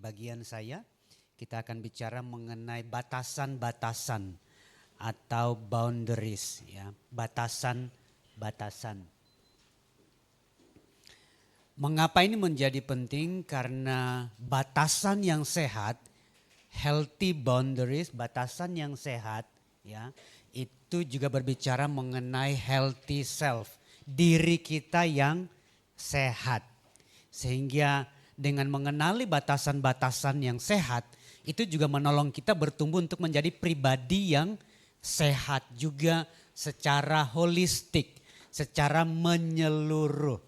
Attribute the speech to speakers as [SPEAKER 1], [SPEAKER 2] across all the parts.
[SPEAKER 1] bagian saya. Kita akan bicara mengenai batasan-batasan atau boundaries, ya, batasan-batasan. Mengapa ini menjadi penting? Karena batasan yang sehat, healthy boundaries, batasan yang sehat, ya, itu juga berbicara mengenai healthy self, diri kita yang sehat. Sehingga dengan mengenali batasan-batasan yang sehat, itu juga menolong kita bertumbuh untuk menjadi pribadi yang sehat juga secara holistik, secara menyeluruh.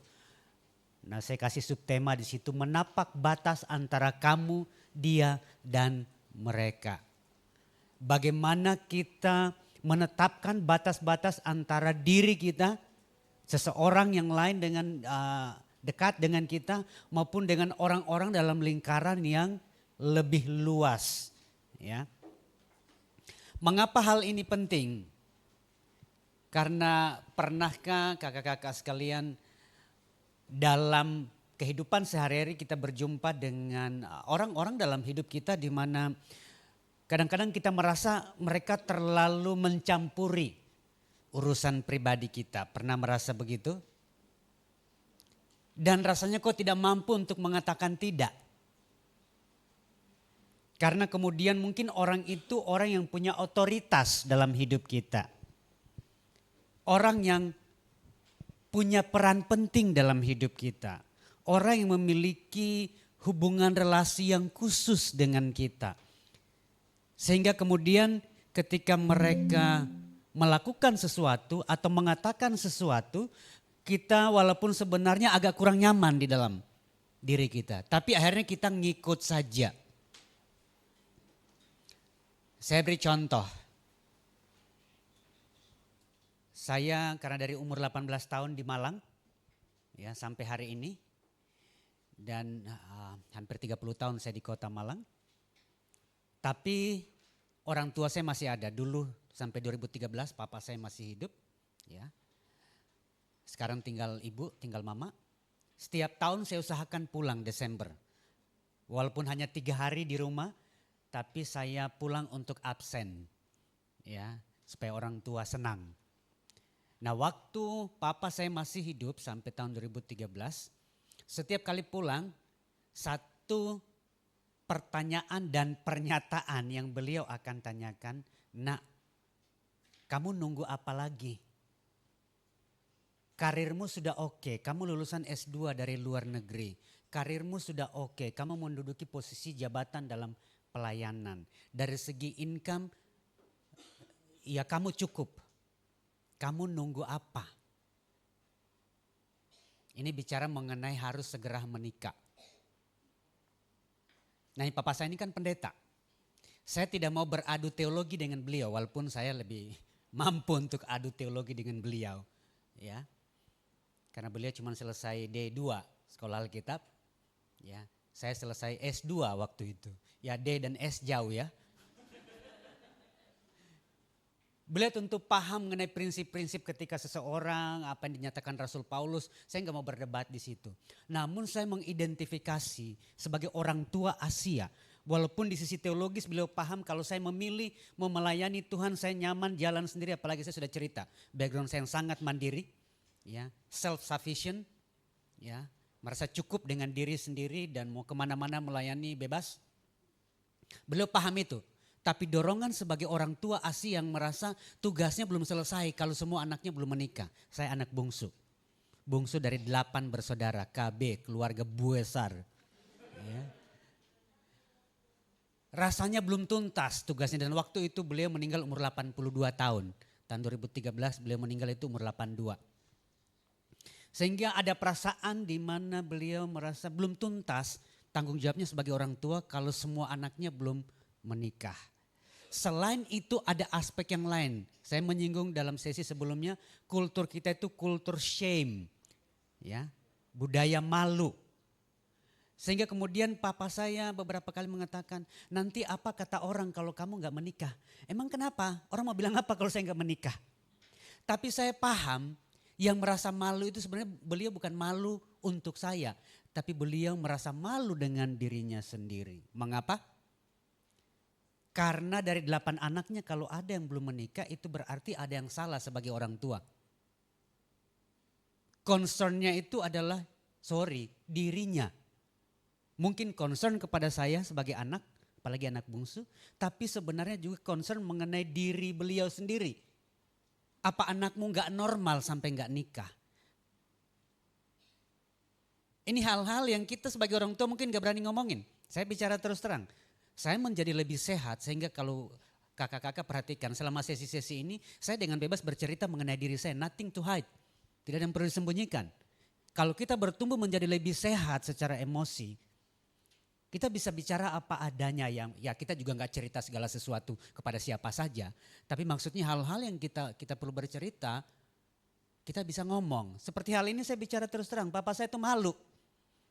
[SPEAKER 1] Nah, saya kasih subtema di situ, menapak batas antara kamu, dia, dan mereka. Bagaimana kita menetapkan batas-batas antara diri kita, seseorang yang lain dengan dekat dengan kita, maupun dengan orang-orang dalam lingkaran yang lebih luas. Ya. Mengapa hal ini penting? Karena pernahkah kakak-kakak sekalian dalam kehidupan sehari-hari kita berjumpa dengan orang-orang dalam hidup kita di mana kadang-kadang kita merasa mereka terlalu mencampuri urusan pribadi kita. Pernah merasa begitu? Dan rasanya kok tidak mampu untuk mengatakan tidak. Karena kemudian mungkin orang itu orang yang punya otoritas dalam hidup kita. Orang yang punya peran penting dalam hidup kita. Orang yang memiliki hubungan relasi yang khusus dengan kita. Sehingga kemudian ketika mereka melakukan sesuatu atau mengatakan sesuatu, kita walaupun sebenarnya agak kurang nyaman di dalam diri kita. Tapi akhirnya kita ngikut saja. Saya beri contoh. Saya karena dari umur 18 tahun di Malang, ya sampai hari ini, dan hampir 30 tahun saya di kota Malang. Tapi orang tua saya masih ada. Dulu sampai 2013 papa saya masih hidup. Ya. Sekarang tinggal ibu, tinggal mama. Setiap tahun saya usahakan pulang Desember. Walaupun hanya 3 hari di rumah, tapi saya pulang untuk absen. Ya, supaya orang tua senang. Nah, waktu papa saya masih hidup sampai tahun 2013, setiap kali pulang, satu pertanyaan dan pernyataan yang beliau akan tanyakan, "Nak, kamu nunggu apa lagi? Karirmu sudah oke, kamu lulusan S2 dari luar negeri. Karirmu sudah oke, kamu menduduki posisi jabatan dalam pelayanan. Dari segi income, ya kamu cukup. Kamu nunggu apa?" Ini bicara mengenai harus segera menikah. Nah, papa saya ini kan pendeta. Saya tidak mau beradu teologi dengan beliau, walaupun saya lebih mampu untuk adu teologi dengan beliau. Ya, karena beliau cuma selesai D2 sekolah Alkitab. Ya, saya selesai S2 waktu itu. Ya, D dan S jauh ya. Beliau tentu paham mengenai prinsip-prinsip ketika seseorang, apa yang dinyatakan Rasul Paulus. Saya nggak mau berdebat di situ. Namun saya mengidentifikasi sebagai orang tua Asia. Walaupun di sisi teologis beliau paham kalau saya memilih mau melayani Tuhan, saya nyaman jalan sendiri. Apalagi saya sudah cerita, background saya yang sangat mandiri, ya, self-sufficient, ya, merasa cukup dengan diri sendiri dan mau kemana-mana melayani bebas. Beliau paham itu. Tapi dorongan sebagai orang tua Asia yang merasa tugasnya belum selesai kalau semua anaknya belum menikah. Saya anak bungsu. Bungsu dari 8 bersaudara, KB, keluarga besar. Ya. Rasanya belum tuntas tugasnya dan waktu itu beliau meninggal umur 82 tahun. Tahun 2013 beliau meninggal itu umur 82. Sehingga ada perasaan di mana beliau merasa belum tuntas tanggung jawabnya sebagai orang tua kalau semua anaknya belum menikah. Selain itu ada aspek yang lain. Saya menyinggung dalam sesi sebelumnya, kultur kita itu kultur shame. Ya, budaya malu. Sehingga kemudian papa saya beberapa kali mengatakan, nanti apa kata orang kalau kamu gak menikah? Emang kenapa? Orang mau bilang apa kalau saya gak menikah? Tapi saya paham yang merasa malu itu sebenarnya beliau bukan malu untuk saya. tapi beliau merasa malu dengan dirinya sendiri. Mengapa? Karena dari 8 anaknya kalau ada yang belum menikah itu berarti ada yang salah sebagai orang tua. Concernnya itu adalah dirinya. Mungkin concern kepada saya sebagai anak, apalagi anak bungsu. Tapi sebenarnya juga concern mengenai diri beliau sendiri. Apa anakmu gak normal sampai gak nikah? Ini hal-hal yang kita sebagai orang tua mungkin gak berani ngomongin. Saya bicara terus terang. Saya menjadi lebih sehat sehingga kalau kakak-kakak perhatikan selama sesi-sesi ini saya dengan bebas bercerita mengenai diri saya, nothing to hide. Tidak ada yang perlu disembunyikan. Kalau kita bertumbuh menjadi lebih sehat secara emosi, kita bisa bicara apa adanya yang ya kita juga nggak cerita segala sesuatu kepada siapa saja. Tapi maksudnya hal-hal yang kita perlu bercerita, kita bisa ngomong. Seperti hal ini saya bicara terus terang, papa saya itu malu.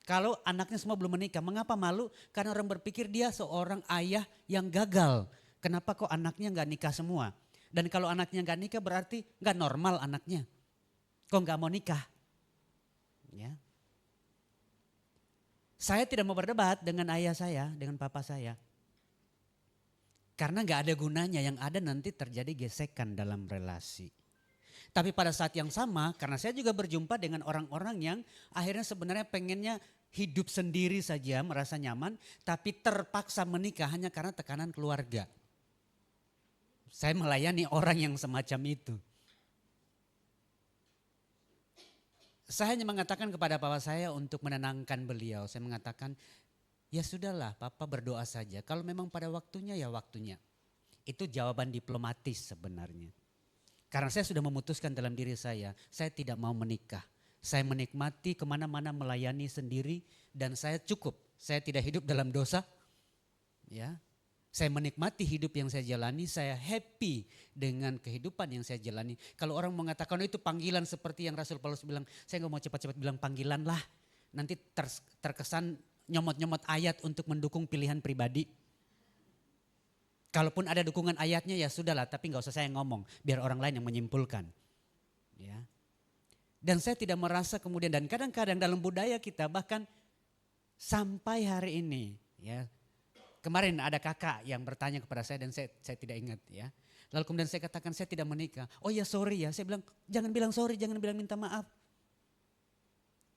[SPEAKER 1] Kalau anaknya semua belum menikah, mengapa malu? Karena orang berpikir dia seorang ayah yang gagal. Kenapa kok anaknya nggak nikah semua? Dan kalau anaknya nggak nikah berarti nggak normal anaknya. Kok nggak mau nikah? Ya. Saya tidak mau berdebat dengan ayah saya, dengan papa saya. Karena nggak ada gunanya, yang ada nanti terjadi gesekan dalam relasi. Tapi pada saat yang sama, karena saya juga berjumpa dengan orang-orang yang akhirnya sebenarnya pengennya hidup sendiri saja, merasa nyaman, tapi terpaksa menikah hanya karena tekanan keluarga. Saya melayani orang yang semacam itu. Saya hanya mengatakan kepada papa saya untuk menenangkan beliau. Saya mengatakan, ya sudahlah papa berdoa saja. Kalau memang pada waktunya ya waktunya. Itu jawaban diplomatis sebenarnya. Karena saya sudah memutuskan dalam diri saya tidak mau menikah. Saya menikmati kemana-mana melayani sendiri dan saya cukup. Saya tidak hidup dalam dosa. Ya, saya menikmati hidup yang saya jalani, saya happy dengan kehidupan yang saya jalani. Kalau orang mengatakan itu panggilan seperti yang Rasul Paulus bilang, saya nggak mau cepat-cepat bilang panggilan lah. Nanti terkesan nyomot-nyomot ayat untuk mendukung pilihan pribadi. Kalaupun ada dukungan ayatnya ya sudahlah, tapi nggak usah saya ngomong, biar orang lain yang menyimpulkan. Ya. Dan saya tidak merasa kemudian, dan kadang-kadang dalam budaya kita bahkan sampai hari ini, ya kemarin ada kakak yang bertanya kepada saya dan saya tidak ingat ya. Lalu kemudian saya katakan saya tidak menikah. Oh ya sorry ya, saya bilang jangan bilang sorry, jangan bilang minta maaf.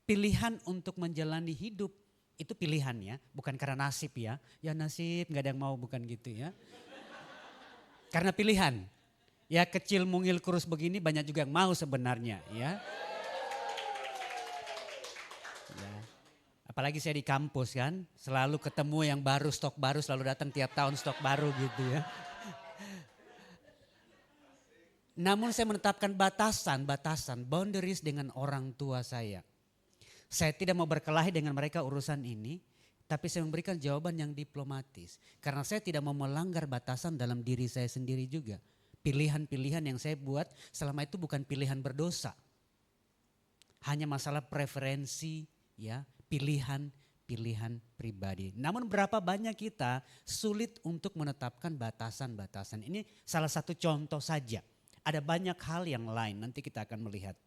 [SPEAKER 1] Pilihan untuk menjalani hidup itu pilihan ya, bukan karena nasib ya. Ya nasib nggak ada yang mau, bukan gitu ya. Karena pilihan. Ya kecil mungil kurus begini banyak juga yang mau sebenarnya ya. Ya. Apalagi saya di kampus kan, selalu ketemu yang baru, stok baru, selalu datang tiap tahun stok baru gitu ya. Namun saya menetapkan batasan, boundaries dengan orang tua saya. Saya tidak mau berkelahi dengan mereka urusan ini, tapi saya memberikan jawaban yang diplomatis. Karena saya tidak mau melanggar batasan dalam diri saya sendiri juga. Pilihan-pilihan yang saya buat selama itu bukan pilihan berdosa. Hanya masalah preferensi, ya, pilihan pribadi. Namun berapa banyak kita sulit untuk menetapkan batasan-batasan. Ini salah satu contoh saja. Ada banyak hal yang lain, nanti kita akan melihat.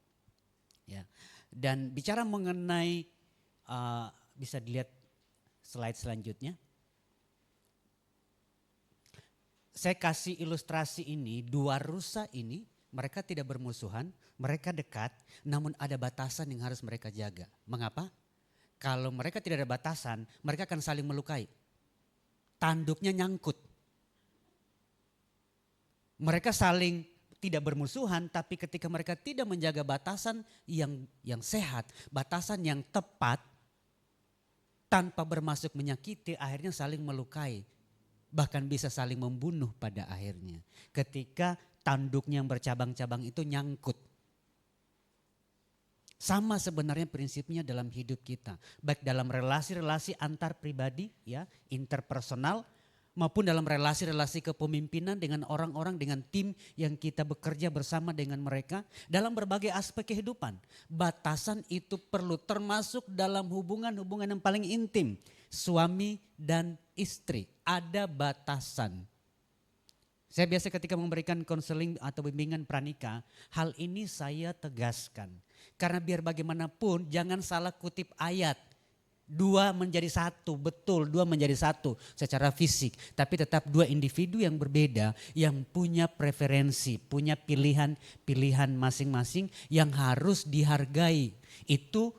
[SPEAKER 1] Ya. Dan bicara mengenai, bisa dilihat slide selanjutnya. Saya kasih ilustrasi ini, dua rusa ini mereka tidak bermusuhan, mereka dekat, namun ada batasan yang harus mereka jaga. Mengapa? Kalau mereka tidak ada batasan, mereka akan saling melukai. Tanduknya nyangkut. Mereka saling tidak bermusuhan, tapi ketika mereka tidak menjaga batasan yang sehat, batasan yang tepat, tanpa bermaksud menyakiti, akhirnya saling melukai. Bahkan bisa saling membunuh pada akhirnya. Ketika tanduknya yang bercabang-cabang itu nyangkut. Sama sebenarnya prinsipnya dalam hidup kita. Baik dalam relasi-relasi antar pribadi, ya, interpersonal, maupun dalam relasi-relasi kepemimpinan dengan orang-orang, dengan tim yang kita bekerja bersama dengan mereka. Dalam berbagai aspek kehidupan. Batasan itu perlu, termasuk dalam hubungan-hubungan yang paling intim. Suami dan istri, ada batasan. Saya biasa ketika memberikan konseling atau bimbingan pranikah, hal ini saya tegaskan. Karena biar bagaimanapun jangan salah kutip ayat. Dua menjadi satu, betul dua menjadi satu secara fisik. Tapi tetap dua individu yang berbeda yang punya preferensi, punya pilihan masing-masing yang harus dihargai. Itu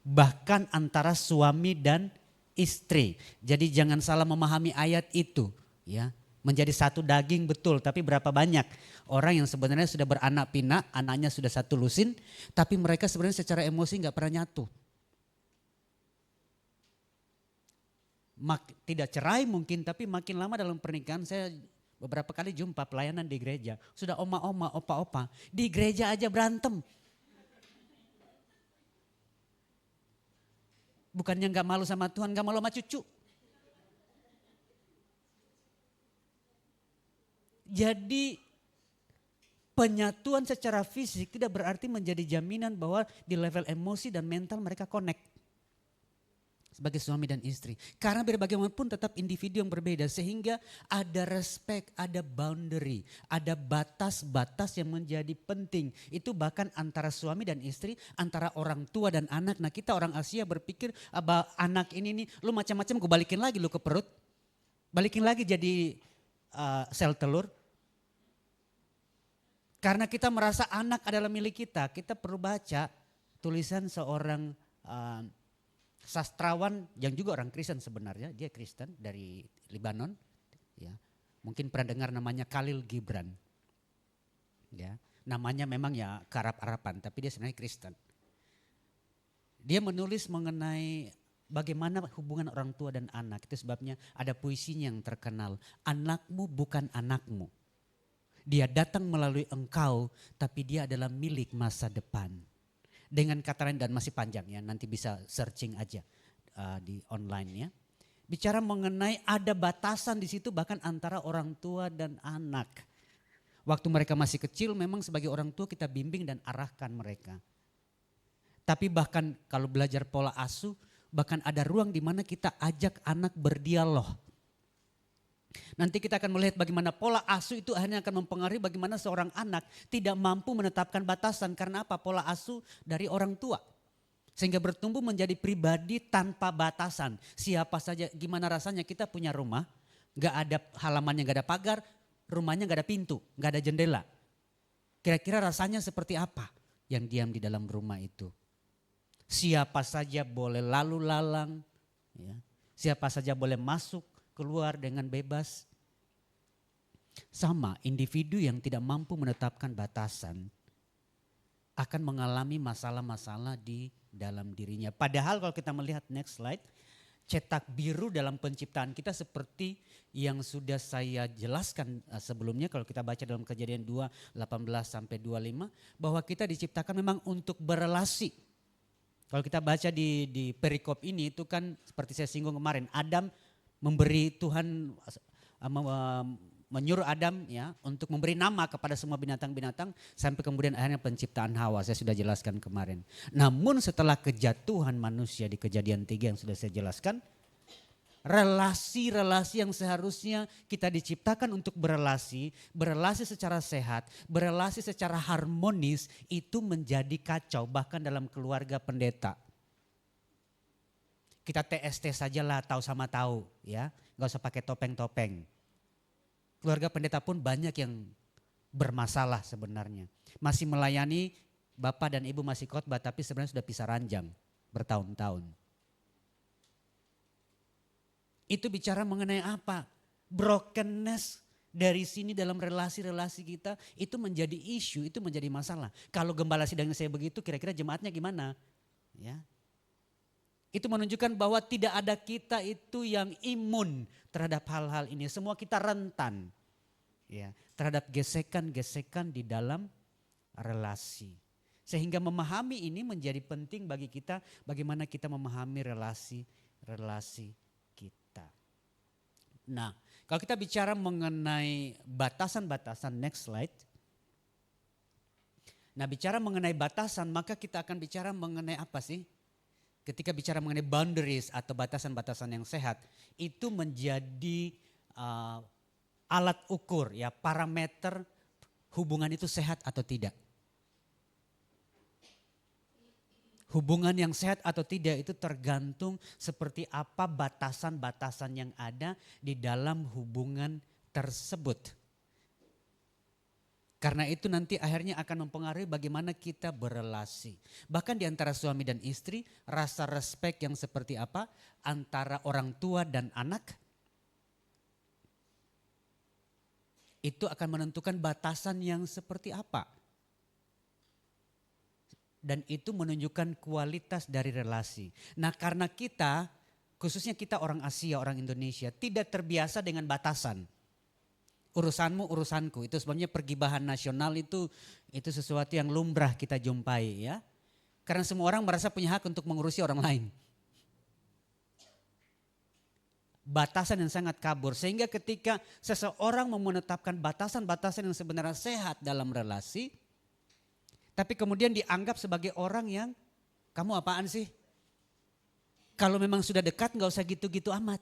[SPEAKER 1] bahkan antara suami dan istri. Jadi jangan salah memahami ayat itu ya. Menjadi satu daging betul, tapi berapa banyak orang yang sebenarnya sudah beranak pinak, anaknya sudah satu lusin, tapi mereka sebenarnya secara emosi nggak pernah nyatu. Tidak cerai mungkin, tapi makin lama dalam pernikahan saya beberapa kali jumpa pelayanan di gereja. Sudah oma-oma, opa-opa, di gereja aja berantem. Bukannya nggak malu sama Tuhan, nggak malu sama cucu. Jadi penyatuan secara fisik tidak berarti menjadi jaminan bahwa di level emosi dan mental mereka connect. Sebagai suami dan istri. Karena biar bagaimanapun tetap individu yang berbeda. Sehingga ada respect, ada boundary. Ada batas-batas yang menjadi penting. Itu bahkan antara suami dan istri, antara orang tua dan anak. Nah kita orang Asia berpikir anak ini nih lu macam-macam gue balikin lagi lu ke perut. Balikin lagi jadi sel telur. Karena kita merasa anak adalah milik kita. Kita perlu baca tulisan seorang sastrawan yang juga orang Kristen sebenarnya, dia Kristen dari Lebanon, ya. Mungkin pernah dengar namanya Khalil Gibran, ya. Namanya memang ya Arab-Araban, tapi dia sebenarnya Kristen. Dia menulis mengenai bagaimana hubungan orang tua dan anak. Itu sebabnya ada puisinya yang terkenal. Anakmu bukan anakmu. Dia datang melalui engkau, tapi dia adalah milik masa depan. Dengan kata lain dan masih panjang ya, nanti bisa searching aja di online ya. Bicara mengenai ada batasan di situ bahkan antara orang tua dan anak. Waktu mereka masih kecil memang sebagai orang tua kita bimbing dan arahkan mereka. Tapi bahkan kalau belajar pola asuh bahkan ada ruang di mana kita ajak anak berdialog. Nanti kita akan melihat bagaimana pola asuh itu akhirnya akan mempengaruhi bagaimana seorang anak tidak mampu menetapkan batasan. Karena apa? Pola asuh dari orang tua. Sehingga bertumbuh menjadi pribadi tanpa batasan. Siapa saja, gimana rasanya kita punya rumah, gak ada halamannya, gak ada pagar, rumahnya gak ada pintu, gak ada jendela. Kira-kira rasanya seperti apa yang diam di dalam rumah itu? Siapa saja boleh lalu lalang, ya. Siapa saja boleh masuk, keluar dengan bebas. Sama individu yang tidak mampu menetapkan batasan akan mengalami masalah-masalah di dalam dirinya. Padahal kalau kita melihat next slide, cetak biru dalam penciptaan kita seperti yang sudah saya jelaskan sebelumnya kalau kita baca dalam Kejadian 2, 18 sampai 25 bahwa kita diciptakan memang untuk berelasi. Kalau kita baca di perikop ini itu kan seperti saya singgung kemarin, Adam memberi Tuhan menyuruh Adam ya untuk memberi nama kepada semua binatang-binatang sampai kemudian akhirnya penciptaan Hawa. Saya sudah jelaskan kemarin. Namun setelah kejatuhan manusia di Kejadian 3 yang sudah saya jelaskan, relasi-relasi yang seharusnya kita diciptakan untuk berelasi secara sehat, berelasi secara harmonis itu menjadi kacau bahkan dalam keluarga pendeta. Kita TST sajalah tahu sama tahu ya, nggak usah pakai topeng-topeng. Keluarga pendeta pun banyak yang bermasalah sebenarnya. Masih melayani bapak dan ibu masih khotbah tapi sebenarnya sudah pisah ranjang bertahun-tahun. Itu bicara mengenai apa? Brokenness dari sini dalam relasi-relasi kita itu menjadi isu, itu menjadi masalah. Kalau gembala sidangnya saya begitu kira-kira jemaatnya gimana? Ya. Itu menunjukkan bahwa tidak ada kita itu yang imun terhadap hal-hal ini. Semua kita rentan ya, terhadap gesekan-gesekan di dalam relasi. Sehingga memahami ini menjadi penting bagi kita bagaimana kita memahami relasi kita. Nah, kalau kita bicara mengenai batasan-batasan, next slide. Nah, bicara mengenai batasan maka kita akan bicara mengenai apa sih? Ketika bicara mengenai boundaries atau batasan-batasan yang sehat, itu menjadi alat ukur ya, parameter hubungan itu sehat atau tidak. Hubungan yang sehat atau tidak itu tergantung seperti apa batasan-batasan yang ada di dalam hubungan tersebut. Karena itu nanti akhirnya akan mempengaruhi bagaimana kita berelasi. Bahkan di antara suami dan istri, rasa respek yang seperti apa antara orang tua dan anak, itu akan menentukan batasan yang seperti apa. Dan itu menunjukkan kualitas dari relasi. Nah karena kita, khususnya kita orang Asia, orang Indonesia, tidak terbiasa dengan batasan. Urusanmu, urusanku. Itu sebabnya pergibahan nasional itu sesuatu yang lumrah kita jumpai ya. Karena semua orang merasa punya hak untuk mengurusi orang lain. Batasan yang sangat kabur. Sehingga ketika seseorang mau menetapkan batasan-batasan yang sebenarnya sehat dalam relasi, tapi kemudian dianggap sebagai orang yang, kamu apaan sih? Kalau memang sudah dekat gak usah gitu-gitu amat.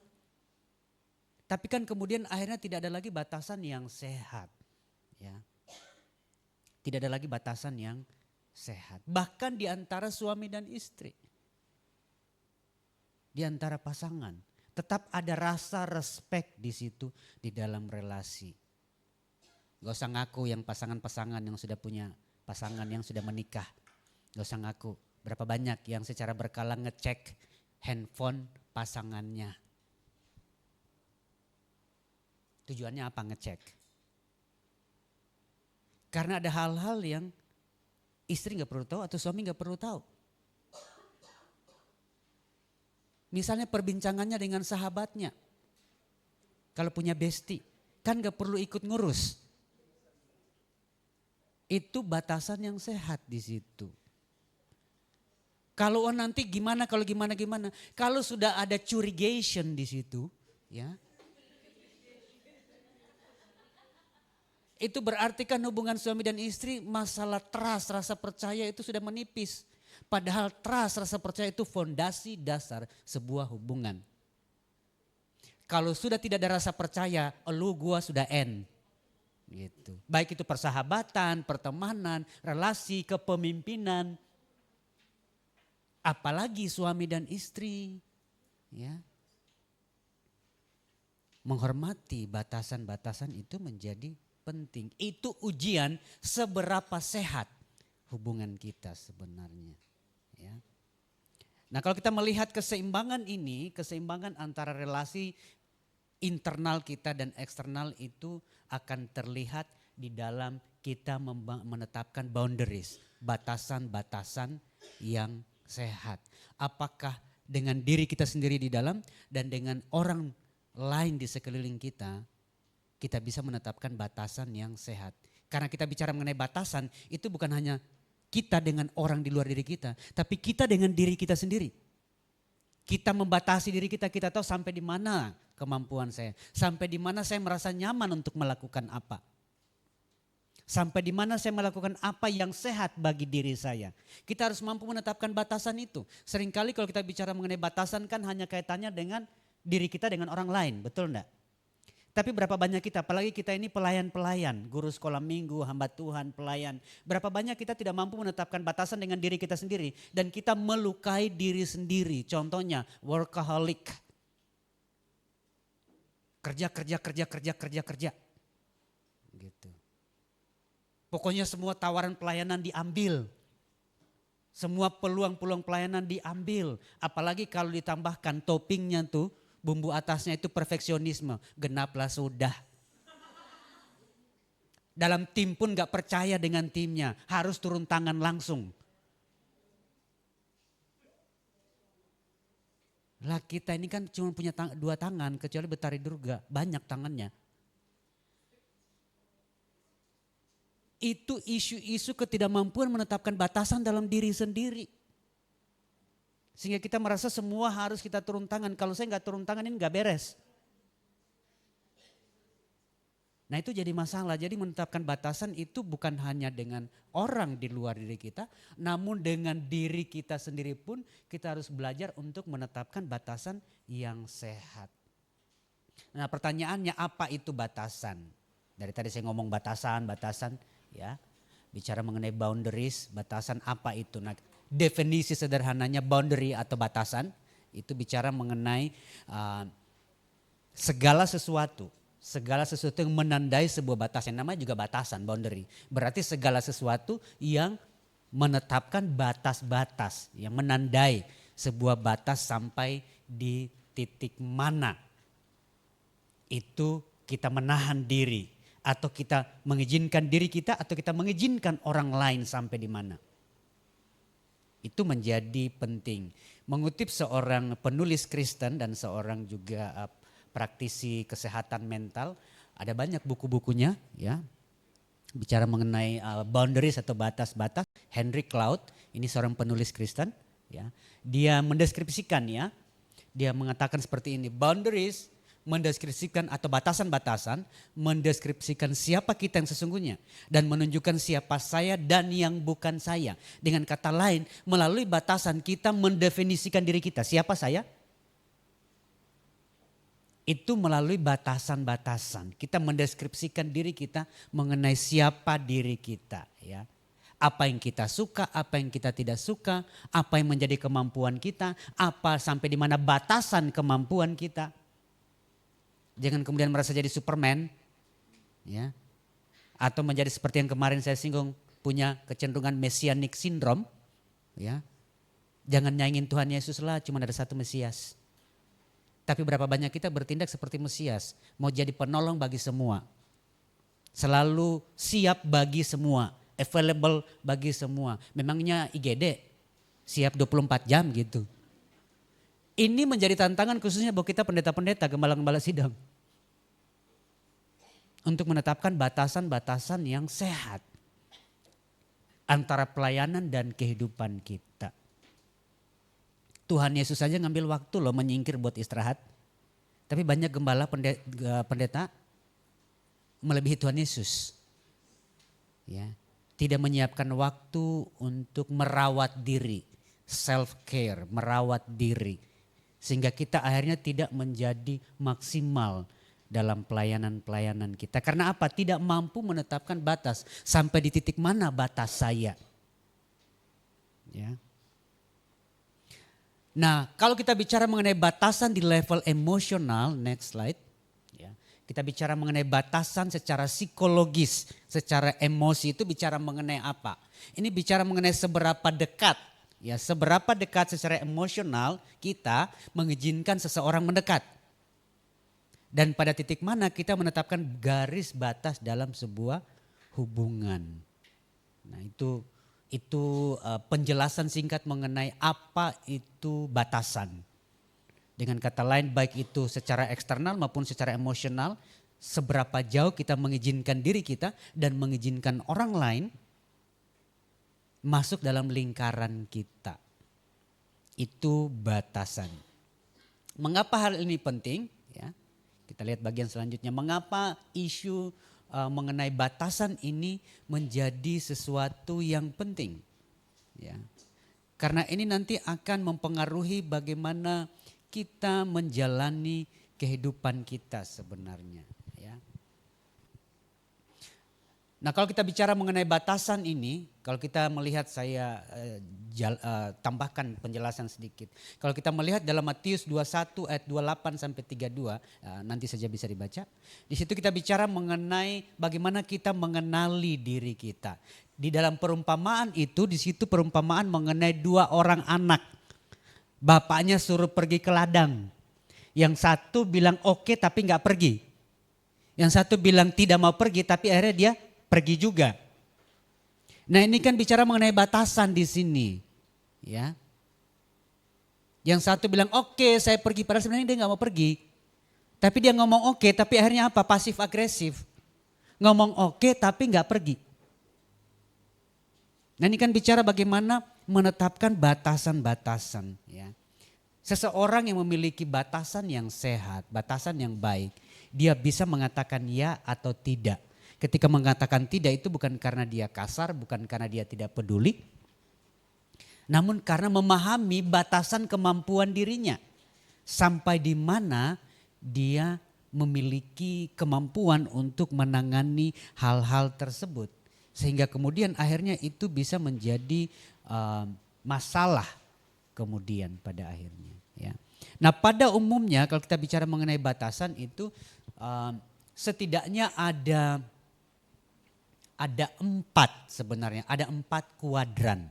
[SPEAKER 1] Tapi kan kemudian akhirnya tidak ada lagi batasan yang sehat. Ya. Tidak ada lagi batasan yang sehat. Bahkan di antara suami dan istri. Di antara pasangan. Tetap ada rasa respect di situ di dalam relasi. Gak usah ngaku yang pasangan-pasangan yang sudah punya pasangan yang sudah menikah. Gak usah ngaku. Berapa banyak yang secara berkala ngecek handphone pasangannya. Tujuannya apa ngecek? Karena ada hal-hal yang istri gak perlu tahu atau suami gak perlu tahu. Misalnya perbincangannya dengan sahabatnya. Kalau punya bestie, kan gak perlu ikut ngurus. Itu batasan yang sehat di situ. Kalau nanti gimana, kalau gimana. Kalau sudah ada curigation di situ, ya. Itu berarti kan hubungan suami dan istri masalah trust, rasa percaya itu sudah menipis. Padahal trust, rasa percaya itu fondasi dasar sebuah hubungan. Kalau sudah tidak ada rasa percaya, elu gua sudah end. Gitu. Baik itu persahabatan, pertemanan, relasi, kepemimpinan. Apalagi suami dan istri. Ya. Menghormati batasan-batasan itu menjadi penting. Itu ujian seberapa sehat hubungan kita sebenarnya. Ya. Nah kalau kita melihat keseimbangan ini, keseimbangan antara relasi internal kita dan eksternal itu akan terlihat di dalam kita menetapkan boundaries, batasan-batasan yang sehat. Apakah dengan diri kita sendiri di dalam dan dengan orang lain di sekeliling kita, kita bisa menetapkan batasan yang sehat. Karena kita bicara mengenai batasan, itu bukan hanya kita dengan orang di luar diri kita, tapi kita dengan diri kita sendiri. Kita membatasi diri kita, kita tahu sampai di mana kemampuan saya. Sampai di mana saya merasa nyaman untuk melakukan apa. Sampai di mana saya melakukan apa yang sehat bagi diri saya. Kita harus mampu menetapkan batasan itu. Seringkali kalau kita bicara mengenai batasan kan hanya kaitannya dengan diri kita dengan orang lain, betul enggak? Tapi berapa banyak kita, apalagi kita ini pelayan-pelayan, guru sekolah minggu, hamba Tuhan, pelayan. Berapa banyak kita tidak mampu menetapkan batasan dengan diri kita sendiri. Dan kita melukai diri sendiri, contohnya workaholic. Kerja. Gitu. Pokoknya semua tawaran pelayanan diambil. Semua peluang-peluang pelayanan diambil. Apalagi kalau ditambahkan toppingnya tuh. Bumbu atasnya itu perfeksionisme, genaplah sudah. Dalam tim pun gak percaya dengan timnya, harus turun tangan langsung. Lah kita ini kan cuma punya dua tangan, kecuali Betari Durga, banyak tangannya. Itu isu-isu ketidakmampuan menetapkan batasan dalam diri sendiri. Sehingga kita merasa semua harus kita turun tangan. Kalau saya nggak turun tangan ini nggak beres. Nah itu jadi masalah. Jadi menetapkan batasan itu bukan hanya dengan orang di luar diri kita. Namun dengan diri kita sendiri pun kita harus belajar untuk menetapkan batasan yang sehat. Nah pertanyaannya apa itu batasan? Dari tadi saya ngomong batasan ya. Bicara mengenai boundaries, batasan apa itu? Nah definisi sederhananya boundary atau batasan itu bicara mengenai segala sesuatu yang menandai sebuah batasan. Namanya juga batasan, boundary. Berarti segala sesuatu yang menetapkan batas-batas, yang menandai sebuah batas sampai di titik mana itu kita menahan diri, atau kita mengizinkan diri kita, atau kita mengizinkan orang lain sampai di mana. Itu menjadi penting. Mengutip seorang penulis Kristen dan seorang juga praktisi kesehatan mental, ada banyak buku-bukunya ya. Bicara mengenai boundaries atau batas-batas. Henry Cloud, ini seorang penulis Kristen ya. Dia mendeskripsikan ya. Dia mengatakan seperti ini, boundaries mendeskripsikan atau batasan-batasan mendeskripsikan siapa kita yang sesungguhnya dan menunjukkan siapa saya dan yang bukan saya. Dengan kata lain, melalui batasan kita mendefinisikan diri kita. Siapa saya? Itu melalui batasan-batasan. Kita mendeskripsikan diri kita mengenai siapa diri kita ya. Apa yang kita suka, apa yang kita tidak suka, apa yang menjadi kemampuan kita, apa sampai di mana batasan kemampuan kita. Jangan kemudian merasa jadi Superman ya. Atau menjadi seperti yang kemarin saya singgung, punya kecenderungan messianic syndrome ya. Jangan nyaingin Tuhan Yesus lah, cuma ada satu Mesias. Tapi berapa banyak kita bertindak seperti Mesias, mau jadi penolong bagi semua. Selalu siap bagi semua, available bagi semua. Memangnya IGD siap 24 jam gitu. Ini menjadi tantangan khususnya buat kita pendeta-pendeta, gembala-gembala sidang. Untuk menetapkan batasan-batasan yang sehat antara pelayanan dan kehidupan kita. Tuhan Yesus saja ngambil waktu loh menyingkir buat istirahat. Tapi banyak gembala pendeta melebihi Tuhan Yesus. Ya, tidak menyiapkan waktu untuk merawat diri, self care, merawat diri. Sehingga kita akhirnya tidak menjadi maksimal dalam pelayanan-pelayanan kita. Karena apa? Tidak mampu menetapkan batas. Sampai di titik mana batas saya. Ya. Nah, kalau kita bicara mengenai batasan di level emosional, next slide. Ya. Kita bicara mengenai batasan secara psikologis, secara emosi, itu bicara mengenai apa? Ini bicara mengenai seberapa dekat. Ya, seberapa dekat secara emosional kita mengizinkan seseorang mendekat. Dan pada titik mana kita menetapkan garis batas dalam sebuah hubungan. Nah, itu penjelasan singkat mengenai apa itu batasan. Dengan kata lain, baik itu secara eksternal maupun secara emosional, seberapa jauh kita mengizinkan diri kita dan mengizinkan orang lain masuk dalam lingkaran kita. Itu batasan. Mengapa hal ini penting? Ya, kita lihat bagian selanjutnya. Mengapa isu mengenai batasan ini menjadi sesuatu yang penting? Ya, karena ini nanti akan mempengaruhi bagaimana kita menjalani kehidupan kita sebenarnya. Ya. Nah, kalau kita bicara mengenai batasan ini, kalau kita melihat saya tambahkan penjelasan sedikit. Kalau kita melihat dalam Matius 21 ayat 28 sampai 32, nanti saja bisa dibaca. Di situ kita bicara mengenai bagaimana kita mengenali diri kita. Di dalam perumpamaan itu, di situ perumpamaan mengenai dua orang anak. Bapaknya suruh pergi ke ladang. Yang satu bilang oke tapi nggak pergi. Yang satu bilang tidak mau pergi tapi akhirnya dia pergi juga. Nah, ini kan bicara mengenai batasan di sini, ya. Yang satu bilang oke, saya pergi, padahal sebenarnya dia nggak mau pergi. Tapi dia ngomong oke, tapi akhirnya apa? Pasif agresif. Ngomong oke tapi nggak pergi. Nah, ini kan bicara bagaimana menetapkan batasan-batasan, ya. Seseorang yang memiliki batasan yang sehat, batasan yang baik, dia bisa mengatakan ya atau tidak. Ketika mengatakan tidak itu bukan karena dia kasar, bukan karena dia tidak peduli. Namun karena memahami batasan kemampuan dirinya. Sampai di mana dia memiliki kemampuan untuk menangani hal-hal tersebut. Sehingga kemudian akhirnya itu bisa menjadi masalah kemudian pada akhirnya. Ya. Nah pada umumnya kalau kita bicara mengenai batasan itu setidaknya ada 4 sebenarnya, ada 4 kuadran.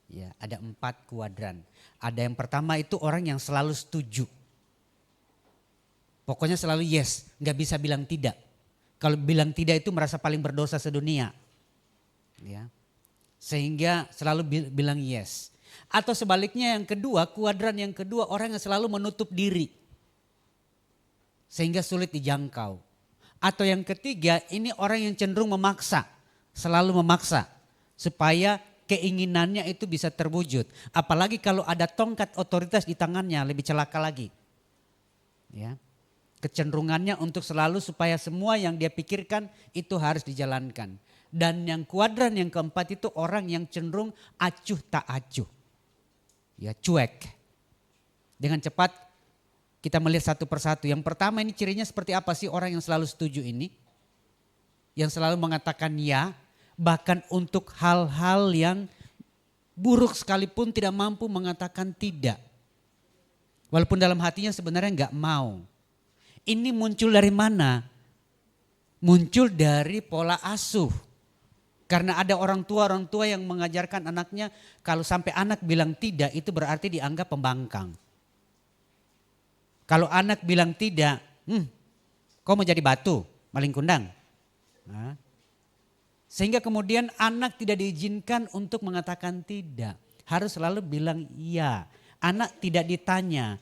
[SPEAKER 1] Ya, ada 4 kuadran. Ada yang pertama itu orang yang selalu setuju. Pokoknya selalu yes, nggak bisa bilang tidak. Kalau bilang tidak itu merasa paling berdosa sedunia. Ya. Sehingga selalu bilang yes. Atau sebaliknya yang kedua, kuadran yang kedua orang yang selalu menutup diri. Sehingga sulit dijangkau. Atau yang ketiga ini orang yang cenderung memaksa. Selalu memaksa supaya keinginannya itu bisa terwujud. Apalagi kalau ada tongkat otoritas di tangannya lebih celaka lagi. Ya. Kecenderungannya untuk selalu supaya semua yang dia pikirkan itu harus dijalankan. Dan yang kuadran yang keempat itu orang yang cenderung acuh tak acuh. Ya cuek. Dengan cepat kita melihat satu persatu. Yang pertama ini cirinya seperti apa sih orang yang selalu setuju ini? Yang selalu mengatakan ya. Bahkan untuk hal-hal yang buruk sekalipun tidak mampu mengatakan tidak. Walaupun dalam hatinya sebenarnya enggak mau. Ini muncul dari mana? Muncul dari pola asuh. Karena ada orang tua yang mengajarkan anaknya kalau sampai anak bilang tidak itu berarti dianggap pembangkang. Kalau anak bilang tidak, kau mau jadi batu, maling kundang. Nah, sehingga kemudian anak tidak diizinkan untuk mengatakan tidak. Harus selalu bilang iya. Anak tidak ditanya,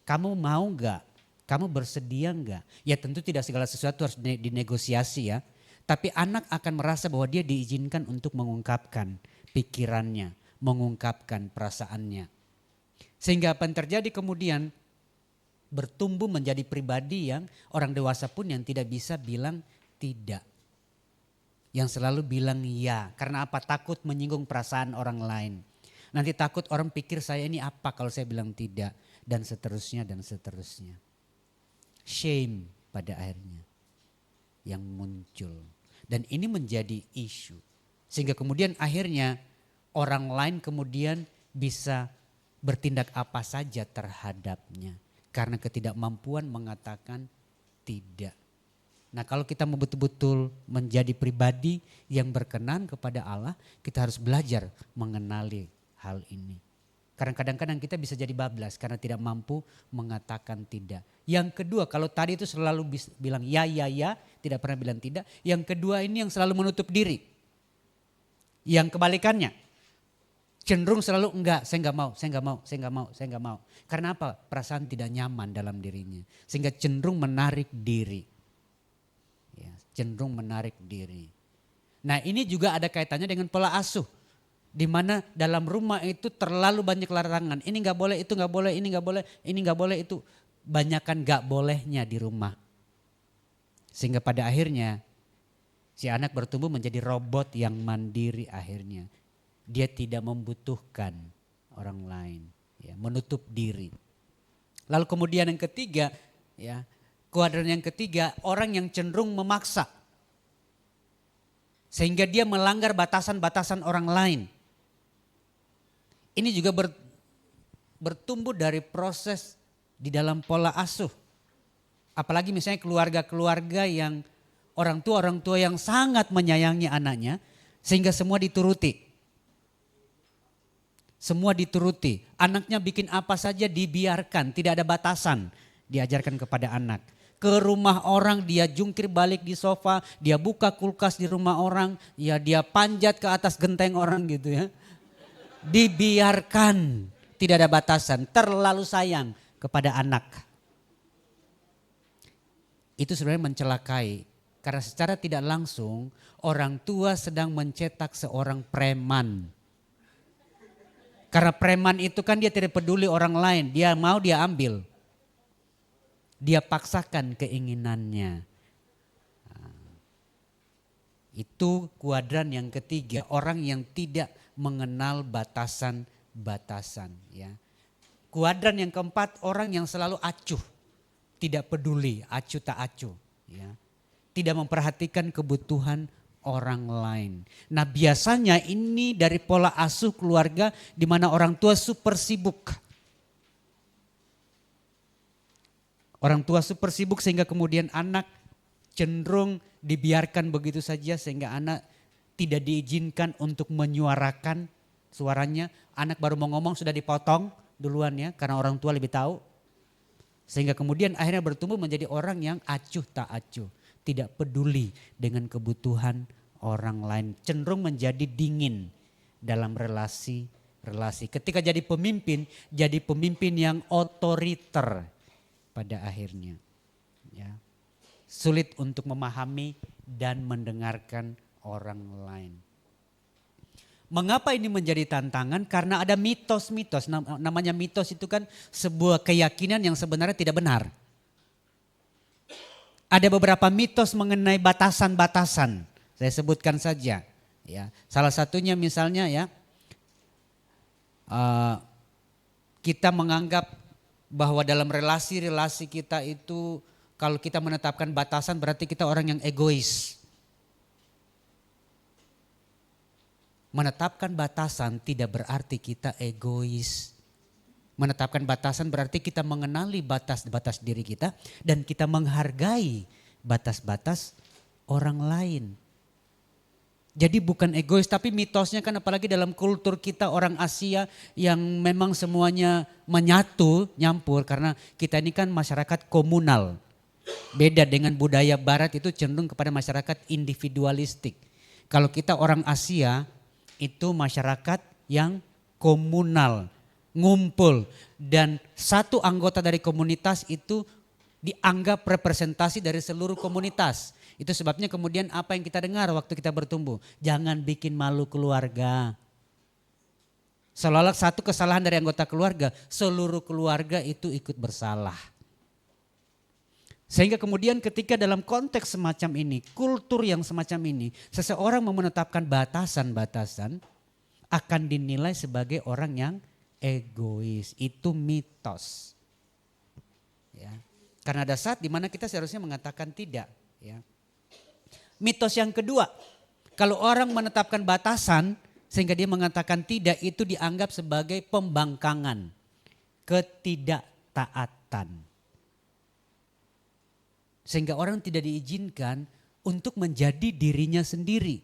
[SPEAKER 1] kamu mau enggak? Kamu bersedia enggak? Ya tentu tidak segala sesuatu harus dinegosiasi ya. Tapi anak akan merasa bahwa dia diizinkan untuk mengungkapkan pikirannya, mengungkapkan perasaannya. Sehingga apa yang terjadi kemudian bertumbuh menjadi pribadi yang orang dewasa pun yang tidak bisa bilang tidak. Yang selalu bilang ya. Karena apa? Takut menyinggung perasaan orang lain. Nanti takut orang pikir saya ini apa kalau saya bilang tidak. Dan seterusnya dan seterusnya. Shame pada akhirnya yang muncul. Dan ini menjadi isu. Sehingga kemudian akhirnya orang lain kemudian bisa bertindak apa saja terhadapnya. Karena ketidakmampuan mengatakan tidak. Nah kalau kita mau betul-betul menjadi pribadi yang berkenan kepada Allah, kita harus belajar mengenali hal ini. Karena kadang-kadang kita bisa jadi bablas karena tidak mampu mengatakan tidak. Yang kedua kalau tadi itu selalu bilang ya, tidak pernah bilang tidak. Yang kedua ini yang selalu menutup diri. Yang kebalikannya, cenderung selalu enggak, saya enggak mau. Karena apa? Perasaan tidak nyaman dalam dirinya. Sehingga cenderung menarik diri. Ya, cenderung menarik diri. Nah ini juga ada kaitannya dengan pola asuh. Di mana dalam rumah itu terlalu banyak larangan. Ini nggak boleh, itu nggak boleh, ini nggak boleh, ini nggak boleh, itu banyakan nggak bolehnya di rumah. Sehingga pada akhirnya si anak bertumbuh menjadi robot yang mandiri akhirnya. Dia tidak membutuhkan orang lain, ya, menutup diri. Lalu kemudian yang ketiga, ya, kuadran yang ketiga orang yang cenderung memaksa. Sehingga dia melanggar batasan-batasan orang lain. Ini juga bertumbuh dari proses di dalam pola asuh. Apalagi misalnya keluarga-keluarga yang orang tua yang sangat menyayangi anaknya sehingga semua dituruti. Semua dituruti. Anaknya bikin apa saja dibiarkan, tidak ada batasan diajarkan kepada anak. Ke rumah orang dia jungkir balik di sofa, dia buka kulkas di rumah orang, ya dia panjat ke atas genteng orang gitu ya. Dibiarkan, tidak ada batasan, terlalu sayang kepada anak. Itu sebenarnya mencelakai karena secara tidak langsung orang tua sedang mencetak seorang preman. Karena preman itu kan dia tidak peduli orang lain, dia mau dia ambil. Dia paksakan keinginannya. Itu kuadran yang ketiga, orang yang tidak mengenal batasan-batasan. Ya. Kuadran yang keempat, orang yang selalu acuh, tidak peduli, acuh tak acuh. Ya. Tidak memperhatikan kebutuhan orang lain. Nah biasanya ini dari pola asuh keluarga di mana orang tua super sibuk. Orang tua super sibuk sehingga kemudian anak cenderung dibiarkan begitu saja sehingga anak tidak diizinkan untuk menyuarakan suaranya. Anak baru mau ngomong sudah dipotong duluan ya karena orang tua lebih tahu. Sehingga kemudian akhirnya bertumbuh menjadi orang yang acuh tak acuh. Tidak peduli dengan kebutuhan orang lain. Cenderung menjadi dingin dalam relasi. Ketika jadi pemimpin yang otoriter pada akhirnya. Ya. Sulit untuk memahami dan mendengarkan orang lain. Mengapa ini menjadi tantangan? Karena ada mitos-mitos. Namanya mitos itu kan sebuah keyakinan yang sebenarnya tidak benar. Ada beberapa mitos mengenai batasan-batasan. Saya sebutkan saja. Ya, salah satunya misalnya ya, kita menganggap bahwa dalam relasi-relasi kita itu kalau kita menetapkan batasan berarti kita orang yang egois. Menetapkan batasan tidak berarti kita egois. Menetapkan batasan berarti kita mengenali batas-batas diri kita dan kita menghargai batas-batas orang lain. Jadi bukan egois tapi mitosnya kan apalagi dalam kultur kita orang Asia yang memang semuanya menyatu, nyampur karena kita ini kan masyarakat komunal. Beda dengan budaya barat itu cenderung kepada masyarakat individualistik. Kalau kita orang Asia itu masyarakat yang komunal, ngumpul dan satu anggota dari komunitas itu dianggap representasi dari seluruh komunitas. Itu sebabnya kemudian apa yang kita dengar waktu kita bertumbuh, jangan bikin malu keluarga. Seolah-olah satu kesalahan dari anggota keluarga, seluruh keluarga itu ikut bersalah. Sehingga kemudian ketika dalam konteks semacam ini, kultur yang semacam ini, seseorang mau menetapkan batasan-batasan akan dinilai sebagai orang yang egois. Itu mitos. Ya. Karena ada saat di mana kita seharusnya mengatakan tidak. Ya. Mitos yang kedua, kalau orang menetapkan batasan sehingga dia mengatakan tidak itu dianggap sebagai pembangkangan, ketidaktaatan. Sehingga orang tidak diizinkan untuk menjadi dirinya sendiri.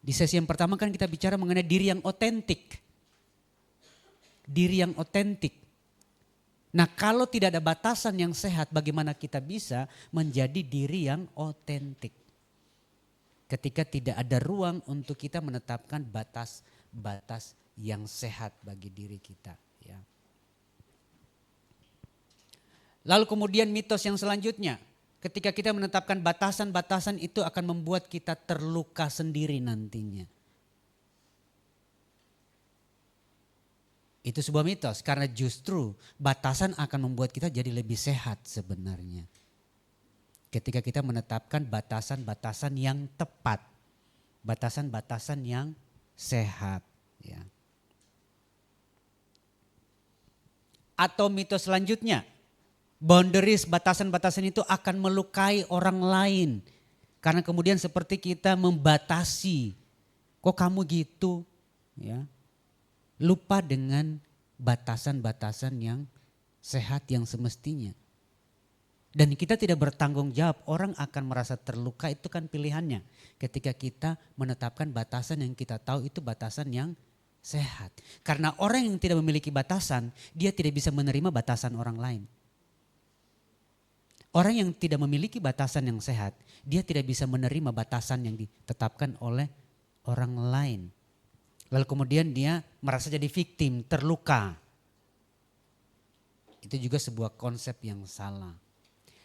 [SPEAKER 1] Di sesi yang pertama kan kita bicara mengenai diri yang otentik. Diri yang otentik. Nah kalau tidak ada batasan yang sehat bagaimana kita bisa menjadi diri yang otentik. Ketika tidak ada ruang untuk kita menetapkan batas-batas yang sehat bagi diri kita. Ya. Lalu kemudian mitos yang selanjutnya. Ketika kita menetapkan batasan-batasan itu akan membuat kita terluka sendiri nantinya. Itu sebuah mitos karena justru batasan akan membuat kita jadi lebih sehat sebenarnya. Ketika kita menetapkan batasan-batasan yang tepat. Batasan-batasan yang sehat. Ya. Atau mitos selanjutnya. Boundaries, batasan-batasan itu akan melukai orang lain. Karena kemudian seperti kita membatasi. Kok kamu gitu? Ya. Lupa dengan batasan-batasan yang sehat yang semestinya. Dan kita tidak bertanggung jawab, orang akan merasa terluka itu kan pilihannya. Ketika kita menetapkan batasan yang kita tahu itu batasan yang sehat. Karena orang yang tidak memiliki batasan, dia tidak bisa menerima batasan orang lain. Orang yang tidak memiliki batasan yang sehat, dia tidak bisa menerima batasan yang ditetapkan oleh orang lain. Lalu kemudian dia merasa jadi victim, terluka. Itu juga sebuah konsep yang salah.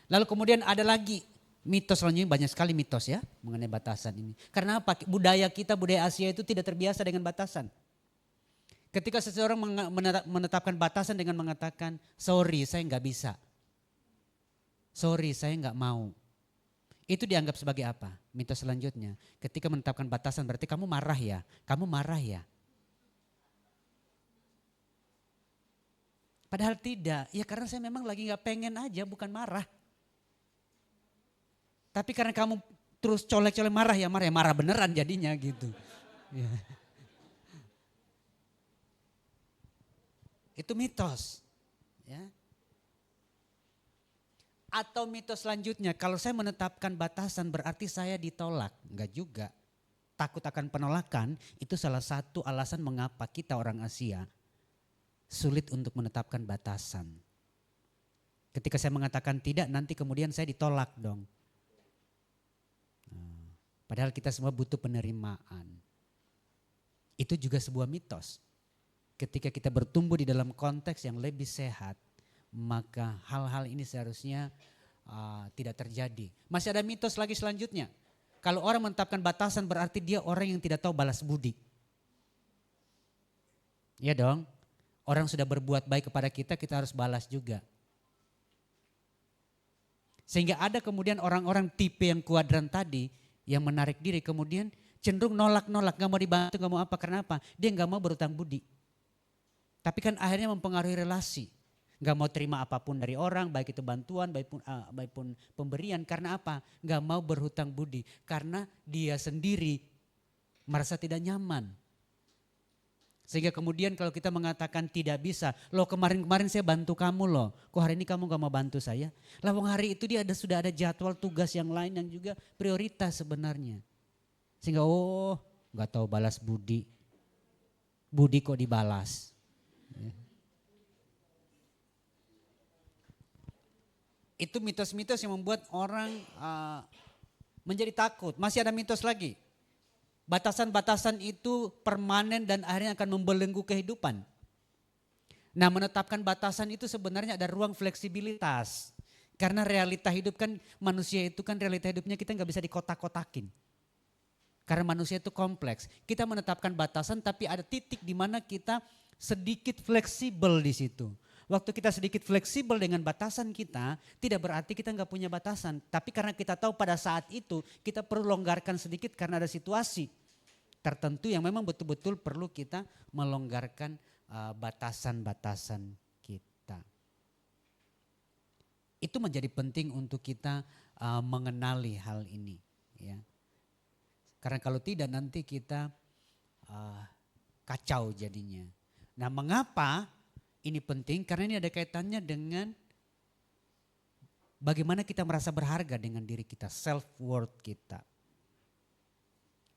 [SPEAKER 1] Lalu kemudian ada lagi mitos selanjutnya, banyak sekali mitos ya mengenai batasan ini. Karena apa? Budaya kita, budaya Asia itu tidak terbiasa dengan batasan. Ketika seseorang menetapkan batasan dengan mengatakan, sorry saya nggak bisa. Sorry saya nggak mau. Itu dianggap sebagai apa? Mitos selanjutnya. Ketika menetapkan batasan berarti kamu marah ya. Kamu marah ya. Padahal tidak. Ya karena saya memang lagi gak pengen aja bukan marah. Tapi karena kamu terus colek-colek marah ya marah beneran jadinya gitu. Ya. Itu mitos. Ya. Atau mitos selanjutnya, kalau saya menetapkan batasan berarti saya ditolak. Enggak juga. Takut akan penolakan itu salah satu alasan mengapa kita orang Asia sulit untuk menetapkan batasan. Ketika saya mengatakan tidak, nanti kemudian saya ditolak dong. Padahal kita semua butuh penerimaan. Itu juga sebuah mitos. Ketika kita bertumbuh di dalam konteks yang lebih sehat, maka hal-hal ini seharusnya tidak terjadi. Masih ada mitos lagi selanjutnya. Kalau orang menetapkan batasan berarti dia orang yang tidak tahu balas budi. Iya dong. Orang sudah berbuat baik kepada kita, kita harus balas juga. Sehingga ada kemudian orang-orang tipe yang kuadran tadi yang menarik diri kemudian cenderung nolak-nolak, gak mau dibantu, gak mau apa, karena apa? Dia gak mau berutang budi. Tapi kan akhirnya mempengaruhi relasi. Gak mau terima apapun dari orang, baik itu bantuan, baik pun pemberian. Karena apa? Gak mau berhutang budi. Karena dia sendiri merasa tidak nyaman. Sehingga kemudian kalau kita mengatakan tidak bisa, loh kemarin-kemarin saya bantu kamu loh, kok hari ini kamu gak mau bantu saya? Lah wong hari itu dia sudah ada jadwal tugas yang lain yang juga prioritas sebenarnya. Sehingga gak tahu balas budi, budi kok dibalas. Itu mitos-mitos yang membuat orang menjadi takut. Masih ada mitos lagi. Batasan-batasan itu permanen dan akhirnya akan membelenggu kehidupan. Nah, menetapkan batasan itu sebenarnya ada ruang fleksibilitas. Karena realita hidup kan manusia itu kan realita hidupnya kita nggak bisa dikotak-kotakin. Karena manusia itu kompleks. Kita menetapkan batasan tapi ada titik di mana kita sedikit fleksibel di situ. Waktu kita sedikit fleksibel dengan batasan kita, tidak berarti kita nggak punya batasan. Tapi karena kita tahu pada saat itu kita perlu longgarkan sedikit karena ada situasi tertentu yang memang betul-betul perlu kita melonggarkan batasan-batasan kita. Itu menjadi penting untuk kita mengenali hal ini. Ya. Karena kalau tidak nanti kita kacau jadinya. Nah, mengapa ini penting? Karena ini ada kaitannya dengan bagaimana kita merasa berharga dengan diri kita, self worth kita.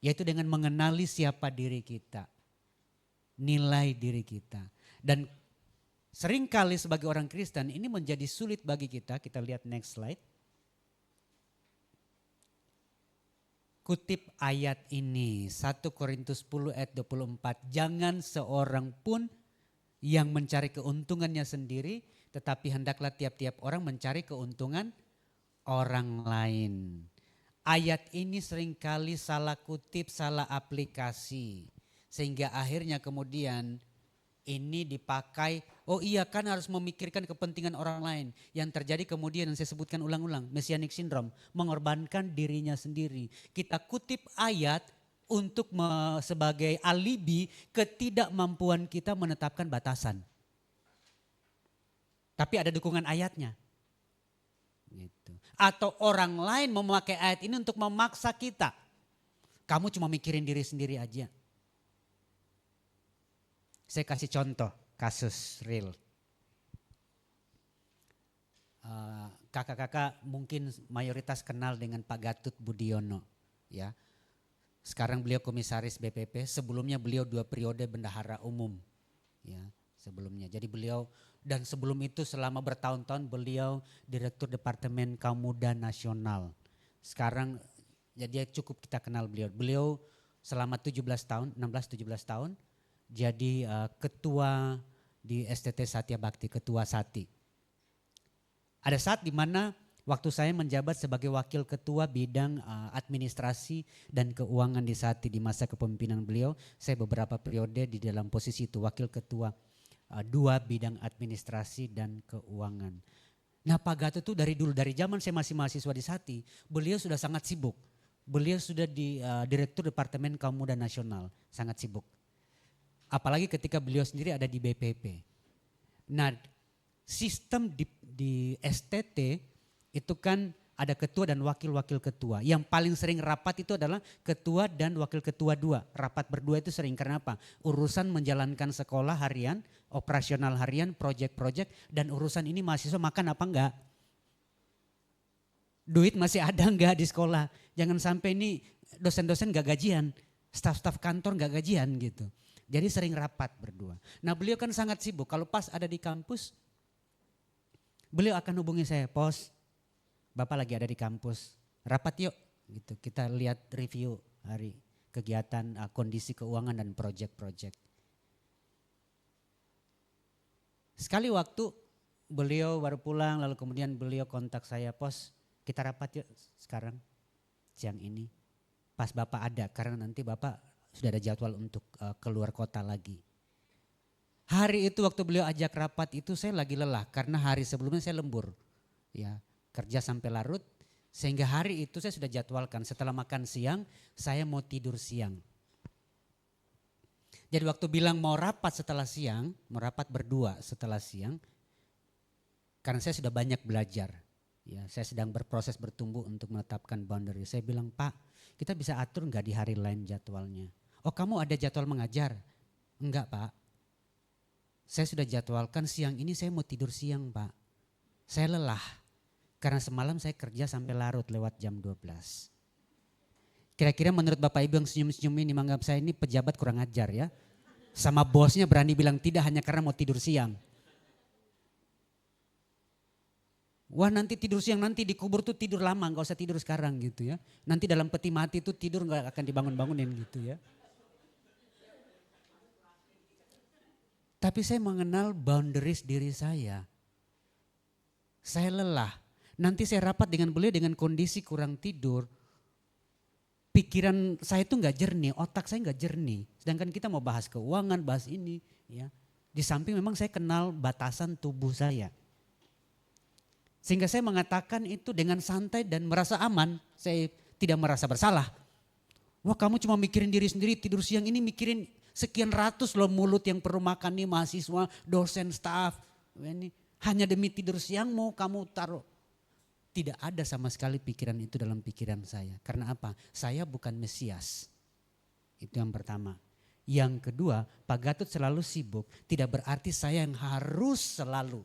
[SPEAKER 1] Yaitu dengan mengenali siapa diri kita, nilai diri kita. Dan seringkali sebagai orang Kristen ini menjadi sulit bagi kita. Kita lihat next slide. Kutip ayat ini 1 Korintus 10 ayat 24. Jangan seorang pun yang mencari keuntungannya sendiri, tetapi hendaklah tiap-tiap orang mencari keuntungan orang lain. Ayat ini seringkali salah kutip, salah aplikasi. Sehingga akhirnya kemudian ini dipakai, oh iya kan harus memikirkan kepentingan orang lain. Yang terjadi kemudian yang saya sebutkan ulang-ulang, Messianic Syndrome, mengorbankan dirinya sendiri. Kita kutip ayat untuk sebagai alibi ketidakmampuan kita menetapkan batasan. Tapi ada dukungan ayatnya. Gitu. Atau orang lain memakai ayat ini untuk memaksa kita. Kamu cuma mikirin diri sendiri aja. Saya kasih contoh kasus real. Kakak-kakak mungkin mayoritas kenal dengan Pak Gatut Budiono. Ya. Sekarang beliau komisaris BPP, sebelumnya beliau 2 periode bendahara umum. Ya, sebelumnya. Jadi beliau dan sebelum itu selama bertahun-tahun beliau Direktur Departemen Kaum Muda Nasional. Sekarang jadi cukup kita kenal beliau. Beliau selama 17 tahun, 16-17 tahun jadi ketua di STT Satya Bakti, ketua Sati. Ada saat di mana waktu saya menjabat sebagai wakil ketua bidang administrasi dan keuangan di Sati di masa kepemimpinan beliau, saya beberapa periode di dalam posisi itu wakil ketua 2 bidang administrasi dan keuangan. Nah, Pak Gatot itu dari dulu, dari zaman saya masih mahasiswa di Sati, beliau sudah sangat sibuk. Beliau sudah di Direktur Departemen Kaum Muda Nasional, sangat sibuk. Apalagi ketika beliau sendiri ada di BPP. Nah, sistem di STT itu kan ada ketua dan wakil-wakil ketua. Yang paling sering rapat itu adalah ketua dan wakil ketua dua. Rapat berdua itu sering karena apa? Urusan menjalankan sekolah harian, operasional harian, proyek-proyek, dan urusan ini mahasiswa makan apa enggak. Duit masih ada enggak di sekolah. Jangan sampai ini dosen-dosen enggak gajian, staf-staf kantor enggak gajian gitu. Jadi sering rapat berdua. Nah beliau kan sangat sibuk, kalau pas ada di kampus, beliau akan hubungi saya, "Pos, Bapak lagi ada di kampus, rapat yuk." Gitu. Kita lihat review hari kegiatan, kondisi keuangan dan proyek-proyek. Sekali waktu beliau baru pulang, lalu kemudian beliau kontak saya, "Pos, kita rapat yuk sekarang, siang ini." Pas Bapak ada, karena nanti Bapak sudah ada jadwal untuk keluar kota lagi. Hari itu waktu beliau ajak rapat itu saya lagi lelah karena hari sebelumnya saya lembur. Ya, kerja sampai larut sehingga hari itu saya sudah jadwalkan setelah makan siang saya mau tidur siang. Jadi waktu bilang mau rapat setelah siang, mau rapat berdua setelah siang, karena saya sudah banyak belajar. Ya, saya sedang berproses bertumbuh untuk menetapkan boundary. Saya bilang, "Pak, kita bisa atur enggak di hari lain jadwalnya?" "Oh, kamu ada jadwal mengajar?" "Enggak, Pak. Saya sudah jadwalkan siang ini saya mau tidur siang, Pak. Saya lelah. Karena semalam saya kerja sampai larut lewat jam 12. Kira-kira menurut Bapak Ibu yang senyum-senyum ini menganggap saya ini pejabat kurang ajar ya. Sama bosnya berani bilang tidak hanya karena mau tidur siang. Wah nanti tidur siang, nanti dikubur tuh tidur lama, gak usah tidur sekarang gitu ya. Nanti dalam peti mati tuh tidur gak akan dibangun-bangunin gitu ya. Tapi saya mengenal boundaries diri saya. Saya lelah. Nanti saya rapat dengan beliau dengan kondisi kurang tidur. Pikiran saya itu gak jernih, otak saya gak jernih. Sedangkan kita mau bahas keuangan, bahas ini. Ya. Di samping memang saya kenal batasan tubuh saya. Sehingga saya mengatakan itu dengan santai dan merasa aman. Saya tidak merasa bersalah. Wah kamu cuma mikirin diri sendiri, tidur siang ini mikirin sekian ratus loh mulut yang perlu makan nih, mahasiswa, dosen, staf. Ini hanya demi tidur siang mau kamu taruh. Tidak ada sama sekali pikiran itu dalam pikiran saya. Karena apa? Saya bukan Mesias. Itu yang pertama. Yang kedua, Pak Gatot selalu sibuk. Tidak berarti saya yang harus selalu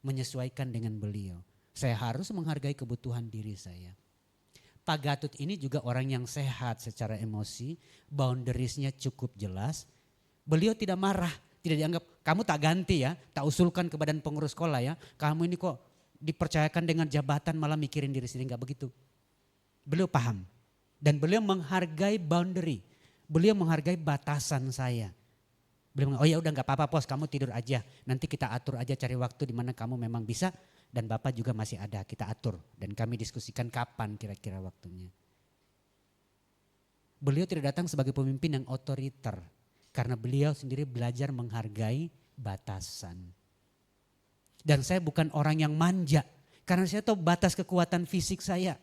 [SPEAKER 1] menyesuaikan dengan beliau. Saya harus menghargai kebutuhan diri saya. Pak Gatot ini juga orang yang sehat secara emosi. Boundariesnya cukup jelas. Beliau tidak marah. Tidak dianggap kamu tak ganti ya. Tak usulkan ke badan pengurus sekolah ya. Kamu ini kok dipercayakan dengan jabatan malah mikirin diri sendiri, enggak begitu. Beliau paham dan beliau menghargai boundary. Beliau menghargai batasan saya. Beliau bilang, "Oh ya udah enggak apa-apa Pos, kamu tidur aja. Nanti kita atur aja cari waktu di mana kamu memang bisa dan Bapak juga masih ada, kita atur dan kami diskusikan kapan kira-kira waktunya." Beliau tidak datang sebagai pemimpin yang otoriter karena beliau sendiri belajar menghargai batasan. Dan saya bukan orang yang manja. Karena saya tahu batas kekuatan fisik saya.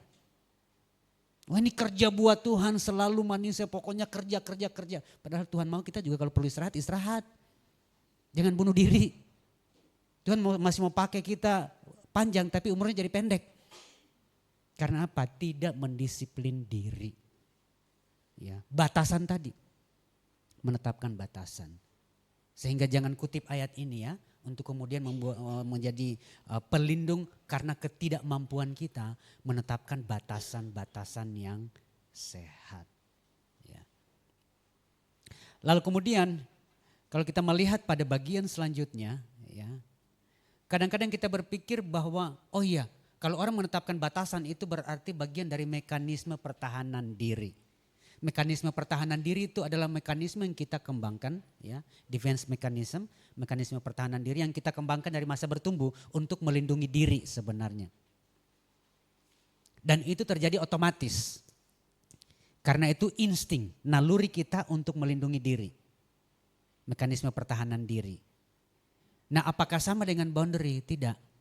[SPEAKER 1] Wah ini kerja buat Tuhan selalu manis, saya pokoknya kerja. Padahal Tuhan mau kita juga kalau perlu istirahat, istirahat. Jangan bunuh diri. Tuhan masih mau pakai kita panjang tapi umurnya jadi pendek. Karena apa? Tidak mendisiplin diri. Ya, batasan tadi. Menetapkan batasan. Sehingga jangan kutip ayat ini ya. Untuk kemudian menjadi pelindung karena ketidakmampuan kita menetapkan batasan-batasan yang sehat. Ya. Lalu kemudian kalau kita melihat pada bagian selanjutnya, ya, kadang-kadang kita berpikir bahwa oh iya kalau orang menetapkan batasan itu berarti bagian dari mekanisme pertahanan diri. Mekanisme pertahanan diri itu adalah mekanisme yang kita kembangkan, ya, defense mechanism, mekanisme pertahanan diri yang kita kembangkan dari masa bertumbuh untuk melindungi diri sebenarnya. Dan itu terjadi otomatis. Karena itu insting, naluri kita untuk melindungi diri. Mekanisme pertahanan diri. Nah, apakah sama dengan boundary? Tidak.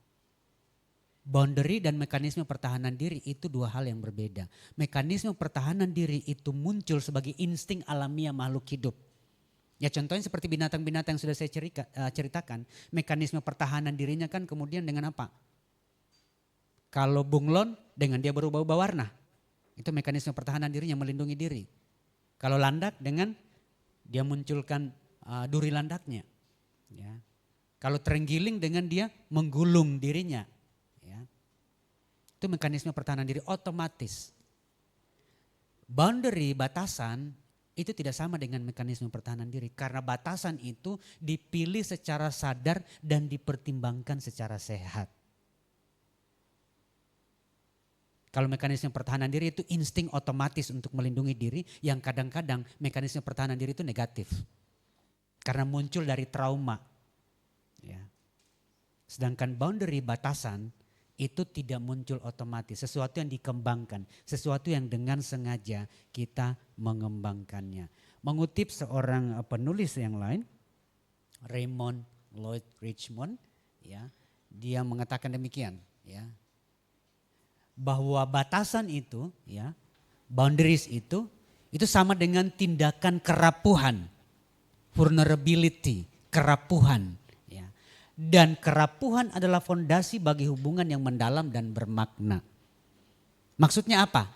[SPEAKER 1] Boundary dan mekanisme pertahanan diri itu dua hal yang berbeda. Mekanisme pertahanan diri itu muncul sebagai insting alamiah makhluk hidup. Ya contohnya seperti binatang-binatang yang sudah saya ceritakan. Mekanisme pertahanan dirinya kan kemudian dengan apa? Kalau bunglon dengan dia berubah-ubah warna. Itu mekanisme pertahanan dirinya melindungi diri. Kalau landak dengan dia munculkan duri landaknya. Ya. Kalau terenggiling dengan dia menggulung dirinya. Ya. Itu mekanisme pertahanan diri otomatis. Boundary, batasan itu tidak sama dengan mekanisme pertahanan diri. Karena batasan itu dipilih secara sadar dan dipertimbangkan secara sehat. Kalau mekanisme pertahanan diri itu insting otomatis untuk melindungi diri, yang kadang-kadang mekanisme pertahanan diri itu negatif. Karena muncul dari trauma. Ya. Sedangkan boundary, batasan, itu tidak muncul otomatis. Sesuatu yang dikembangkan, sesuatu yang dengan sengaja kita mengembangkannya. Mengutip seorang penulis yang lain, Raymond Lloyd Richmond, ya, dia mengatakan demikian, ya. Bahwa batasan itu, ya, boundaries itu sama dengan tindakan kerapuhan, vulnerability, kerapuhan. Ya. Dan kerapuhan adalah fondasi bagi hubungan yang mendalam dan bermakna. Maksudnya apa?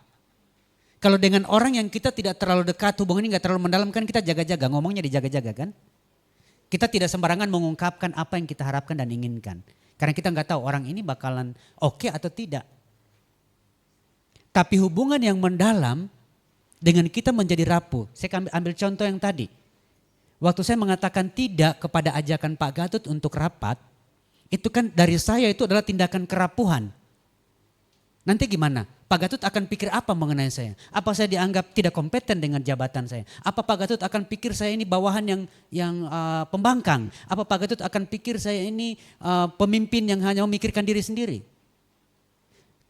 [SPEAKER 1] Kalau dengan orang yang kita tidak terlalu dekat, hubungan ini gak terlalu mendalam, kan kita jaga-jaga, ngomongnya dijaga-jaga kan. Kita tidak sembarangan mengungkapkan apa yang kita harapkan dan inginkan. Karena kita gak tahu orang ini bakalan oke atau tidak. Tapi hubungan yang mendalam dengan kita menjadi rapuh. Saya ambil contoh yang tadi. Waktu saya mengatakan tidak kepada ajakan Pak Gatot untuk rapat, itu kan dari saya itu adalah tindakan kerapuhan. Nanti gimana? Pak Gatot akan pikir apa mengenai saya? Apa saya dianggap tidak kompeten dengan jabatan saya? Apa Pak Gatot akan pikir saya ini bawahan yang pembangkang? Apa Pak Gatot akan pikir saya ini pemimpin yang hanya memikirkan diri sendiri?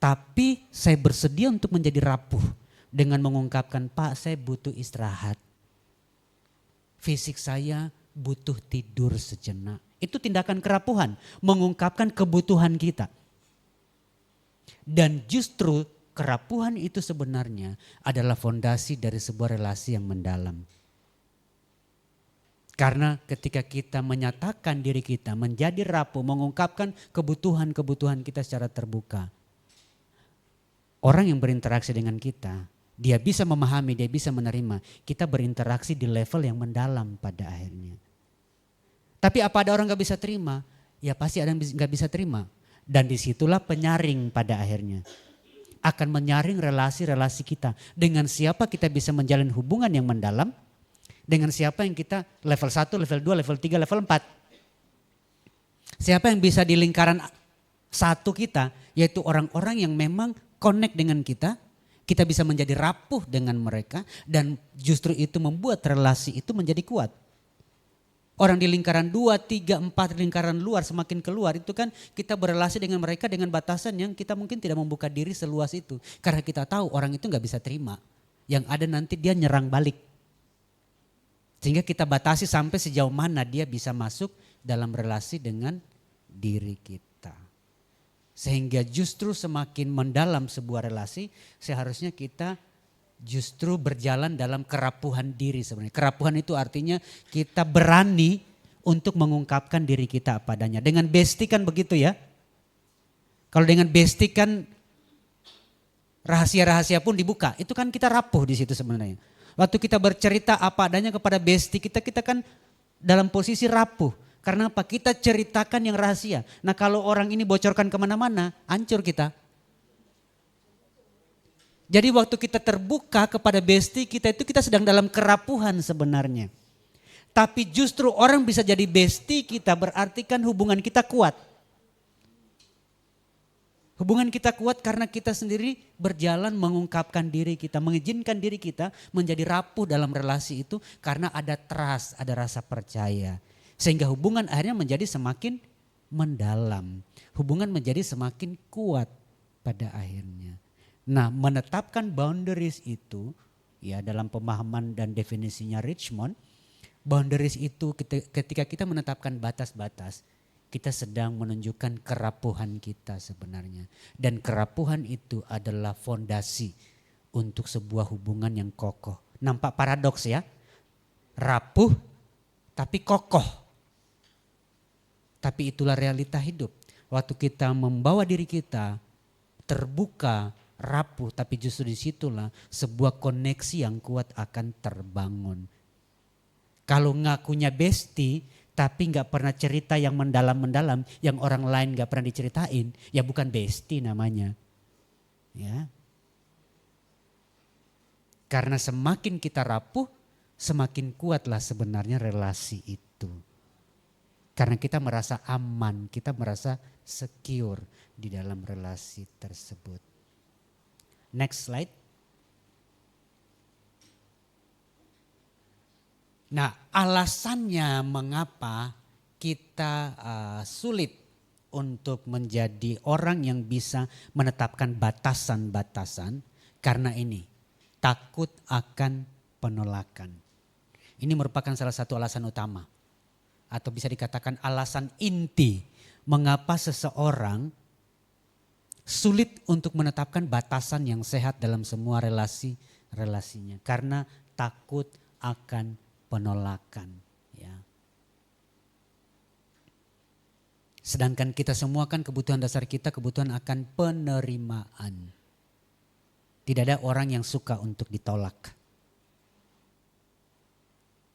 [SPEAKER 1] Tapi saya bersedia untuk menjadi rapuh dengan mengungkapkan, Pak, saya butuh istirahat. Fisik saya butuh tidur sejenak. Itu tindakan kerapuhan, mengungkapkan kebutuhan kita. Dan justru kerapuhan itu sebenarnya adalah fondasi dari sebuah relasi yang mendalam. Karena ketika kita menyatakan diri kita menjadi rapuh, mengungkapkan kebutuhan-kebutuhan kita secara terbuka, orang yang berinteraksi dengan kita, dia bisa memahami, dia bisa menerima. Kita berinteraksi di level yang mendalam pada akhirnya. Tapi apa ada orang gak bisa terima? Ya pasti ada yang gak bisa terima. Dan disitulah penyaring pada akhirnya. Akan menyaring relasi-relasi kita. Dengan siapa kita bisa menjalin hubungan yang mendalam. Dengan siapa yang kita level 1, level 2, level 3, level 4. Siapa yang bisa di lingkaran satu kita, yaitu orang-orang yang memang connect dengan kita bisa menjadi rapuh dengan mereka dan justru itu membuat relasi itu menjadi kuat. Orang di lingkaran 2, 3, 4 lingkaran luar semakin keluar itu kan kita berelasi dengan mereka dengan batasan yang kita mungkin tidak membuka diri seluas itu. Karena kita tahu orang itu gak bisa terima. Yang ada nanti dia nyerang balik. Sehingga kita batasi sampai sejauh mana dia bisa masuk dalam relasi dengan diri kita. Sehingga justru semakin mendalam sebuah relasi, seharusnya kita justru berjalan dalam kerapuhan diri sebenarnya. Kerapuhan itu artinya kita berani untuk mengungkapkan diri kita apa adanya. Dengan bestie kan begitu ya. Kalau dengan bestie kan rahasia-rahasia pun dibuka. Itu kan kita rapuh di situ sebenarnya. Waktu kita bercerita apa adanya kepada bestie kita kan dalam posisi rapuh. Karena apa? Kita ceritakan yang rahasia. Nah kalau orang ini bocorkan kemana-mana, hancur kita. Jadi waktu kita terbuka kepada bestie kita itu kita sedang dalam kerapuhan sebenarnya. Tapi justru orang bisa jadi bestie kita berarti kan hubungan kita kuat. Hubungan kita kuat karena kita sendiri berjalan mengungkapkan diri kita, mengizinkan diri kita menjadi rapuh dalam relasi itu karena ada trust, ada rasa percaya. Sehingga hubungan akhirnya menjadi semakin mendalam. Hubungan menjadi semakin kuat pada akhirnya. Nah, menetapkan boundaries itu ya dalam pemahaman dan definisinya Richmond, boundaries itu ketika kita menetapkan batas-batas, kita sedang menunjukkan kerapuhan kita sebenarnya. Dan kerapuhan itu adalah fondasi untuk sebuah hubungan yang kokoh. Nampak paradoks ya? Rapuh tapi kokoh. Tapi itulah realita hidup. Waktu kita membawa diri kita terbuka, rapuh, tapi justru disitulah sebuah koneksi yang kuat akan terbangun. Kalau ngakunya bestie tapi nggak pernah cerita yang mendalam-mendalam, yang orang lain nggak pernah diceritain, ya bukan bestie namanya. Ya. Karena semakin kita rapuh, semakin kuatlah sebenarnya relasi itu. Karena kita merasa aman, kita merasa secure di dalam relasi tersebut. Next slide. Nah, alasannya mengapa kita sulit untuk menjadi orang yang bisa menetapkan batasan-batasan, karena ini, takut akan penolakan. Ini merupakan salah satu alasan utama, atau bisa dikatakan alasan inti mengapa seseorang sulit untuk menetapkan batasan yang sehat dalam semua relasinya, karena takut akan penolakan. Ya. Sedangkan kita semua kan kebutuhan dasar kita kebutuhan akan penerimaan. Tidak ada orang yang suka untuk ditolak.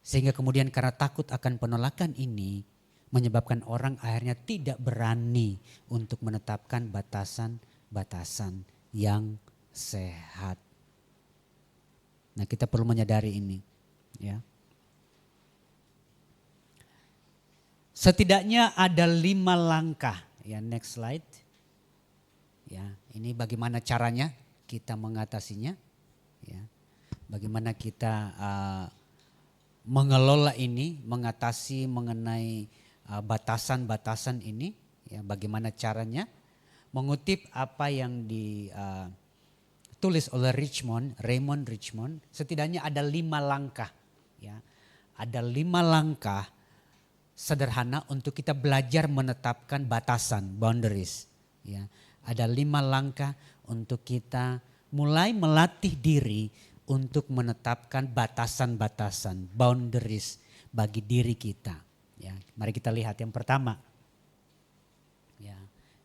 [SPEAKER 1] Sehingga kemudian karena takut akan penolakan ini menyebabkan orang akhirnya tidak berani untuk menetapkan batasan-batasan yang sehat. Nah, kita perlu menyadari ini, ya. Setidaknya ada 5 langkah, ya, next slide. Ya, ini bagaimana caranya kita mengatasinya, ya. Bagaimana kita mengelola ini, mengatasi mengenai batasan-batasan ini, ya, bagaimana caranya. Mengutip apa yang ditulis oleh Raymond Richmond, setidaknya ada 5 langkah, ya. Ada 5 langkah sederhana untuk kita belajar menetapkan batasan, boundaries, ya. Ada 5 langkah untuk kita mulai melatih diri untuk menetapkan batasan-batasan, boundaries bagi diri kita. Ya, mari kita lihat yang pertama. Ya,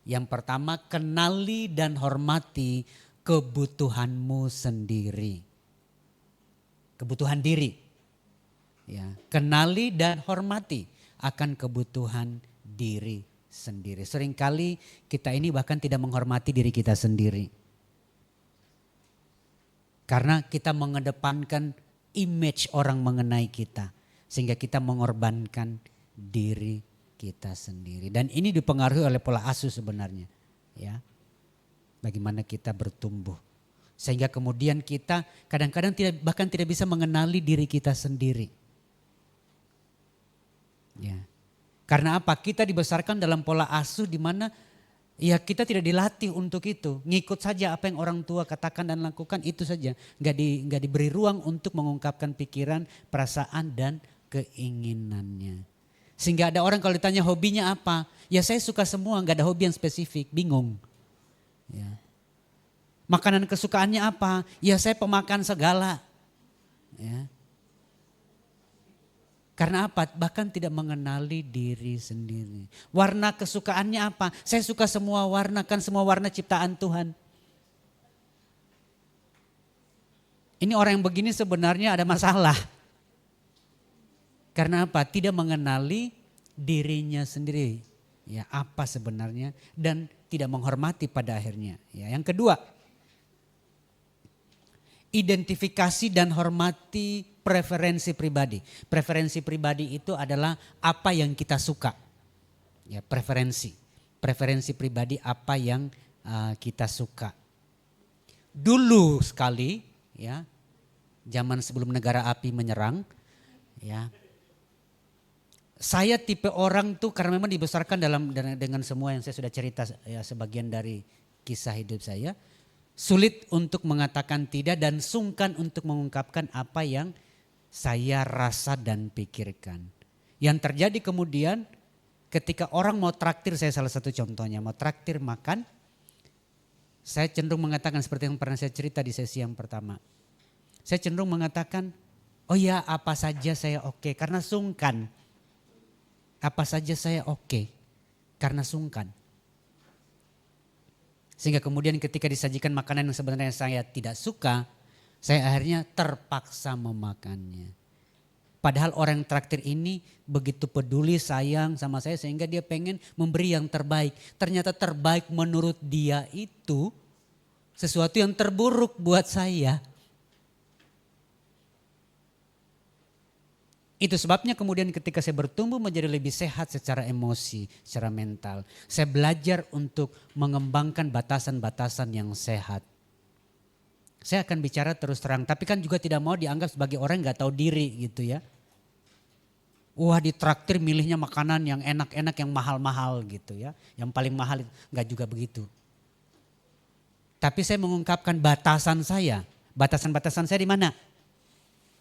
[SPEAKER 1] yang pertama, kenali dan hormati kebutuhanmu sendiri. Kebutuhan diri. Ya, kenali dan hormati akan kebutuhan diri sendiri. Seringkali kita ini bahkan tidak menghormati diri kita sendiri. Karena kita mengedepankan image orang mengenai kita. Sehingga kita mengorbankan diri kita sendiri. Dan ini dipengaruhi oleh pola asuh sebenarnya. Ya, bagaimana kita bertumbuh. Sehingga kemudian kita kadang-kadang bahkan tidak bisa mengenali diri kita sendiri. Ya. Karena apa? Kita dibesarkan dalam pola asuh di mana ya kita tidak dilatih untuk itu. Ngikut saja apa yang orang tua katakan dan lakukan, itu saja. Nggak diberi ruang untuk mengungkapkan pikiran, perasaan dan keinginannya. Sehingga ada orang kalau ditanya hobinya apa, ya saya suka semua, nggak ada hobi yang spesifik, bingung. Ya. Makanan kesukaannya apa? Ya saya pemakan segala. Ya. Karena apa? Bahkan tidak mengenali diri sendiri. Warna kesukaannya apa? Saya suka semua warna, kan semua warna ciptaan Tuhan. Ini orang yang begini sebenarnya ada masalah. Karena apa? Tidak mengenali dirinya sendiri. Ya, apa sebenarnya dan tidak menghormati pada akhirnya. Ya, yang kedua, identifikasi dan hormati preferensi pribadi. Preferensi pribadi itu adalah apa yang kita suka. Ya, preferensi. Preferensi pribadi apa yang kita suka. Dulu sekali, ya, zaman sebelum negara api menyerang, ya. Saya tipe orang tuh karena memang dibesarkan dengan semua yang saya sudah cerita, ya, sebagian dari kisah hidup saya. Sulit untuk mengatakan tidak dan sungkan untuk mengungkapkan apa yang saya rasa dan pikirkan. Yang terjadi kemudian ketika orang mau traktir, saya salah satu contohnya, mau traktir makan, saya cenderung mengatakan seperti yang pernah saya cerita di sesi yang pertama. Saya cenderung mengatakan, oh ya apa saja saya oke, karena sungkan. Apa saja saya oke, karena sungkan. Sehingga kemudian ketika disajikan makanan yang sebenarnya saya tidak suka, saya akhirnya terpaksa memakannya. Padahal orang yang traktir ini begitu peduli, sayang sama saya sehingga dia pengen memberi yang terbaik. Ternyata terbaik menurut dia itu sesuatu yang terburuk buat saya. Itu sebabnya kemudian ketika saya bertumbuh menjadi lebih sehat secara emosi, secara mental. Saya belajar untuk mengembangkan batasan-batasan yang sehat. Saya akan bicara terus terang, tapi kan juga tidak mau dianggap sebagai orang yang gak tahu diri gitu ya. Wah, ditraktir milihnya makanan yang enak-enak, yang mahal-mahal gitu ya. Yang paling mahal enggak juga begitu. Tapi saya mengungkapkan batasan saya. Batasan-batasan saya di mana?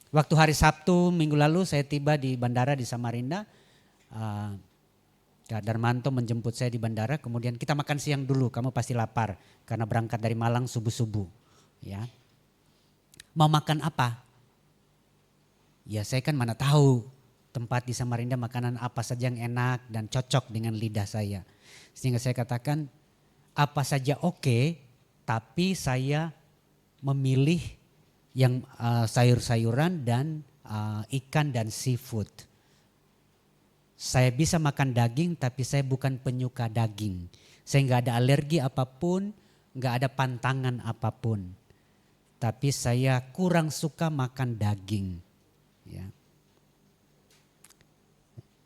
[SPEAKER 1] Waktu hari Sabtu minggu lalu saya tiba di bandara di Samarinda. Kak Darmanto menjemput saya di bandara. Kemudian kita makan siang dulu, kamu pasti lapar. Karena berangkat dari Malang subuh-subuh. Ya. Mau makan apa? Ya saya kan mana tahu tempat di Samarinda makanan apa saja yang enak dan cocok dengan lidah saya. Sehingga saya katakan apa saja oke, tapi saya memilih yang sayur-sayuran dan ikan dan seafood. Saya bisa makan daging tapi saya bukan penyuka daging. Saya nggak ada alergi apapun, nggak ada pantangan apapun. Tapi saya kurang suka makan daging. Ya.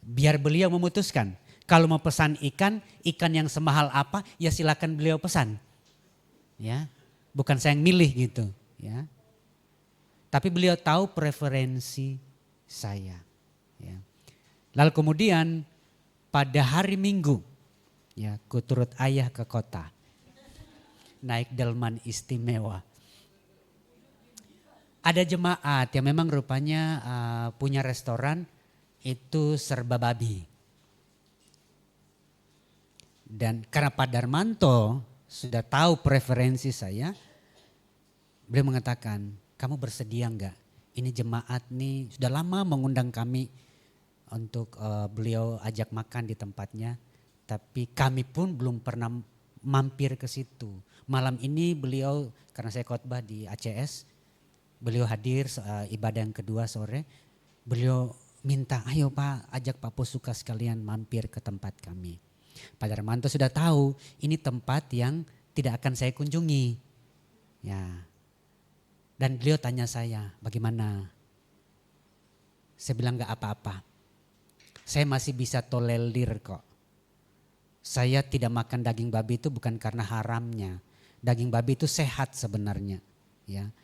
[SPEAKER 1] Biar beliau memutuskan. Kalau mau pesan ikan yang semahal apa, ya silakan beliau pesan. Ya, bukan saya yang milih gitu. Ya, tapi beliau tahu preferensi saya. Ya. Lalu kemudian pada hari Minggu, ya, ku turut ayah ke kota, naik delman istimewa. Ada jemaat yang memang rupanya punya restoran. Itu serba babi. Dan karena Pak Darmanto sudah tahu preferensi saya, beliau mengatakan, kamu bersedia enggak? Ini jemaat nih sudah lama mengundang kami untuk beliau ajak makan di tempatnya. Tapi kami pun belum pernah mampir ke situ. Malam ini beliau, karena saya khotbah di ACS, beliau hadir ibadah yang kedua sore, beliau minta, ayo Pak, ajak Pak Posuka sekalian mampir ke tempat kami. Pak Darmanto sudah tahu ini tempat yang tidak akan saya kunjungi. Ya. Dan beliau tanya saya, bagaimana? Saya bilang enggak apa-apa. Saya masih bisa tolerir kok. Saya tidak makan daging babi itu bukan karena haramnya. Daging babi itu sehat sebenarnya. Ya.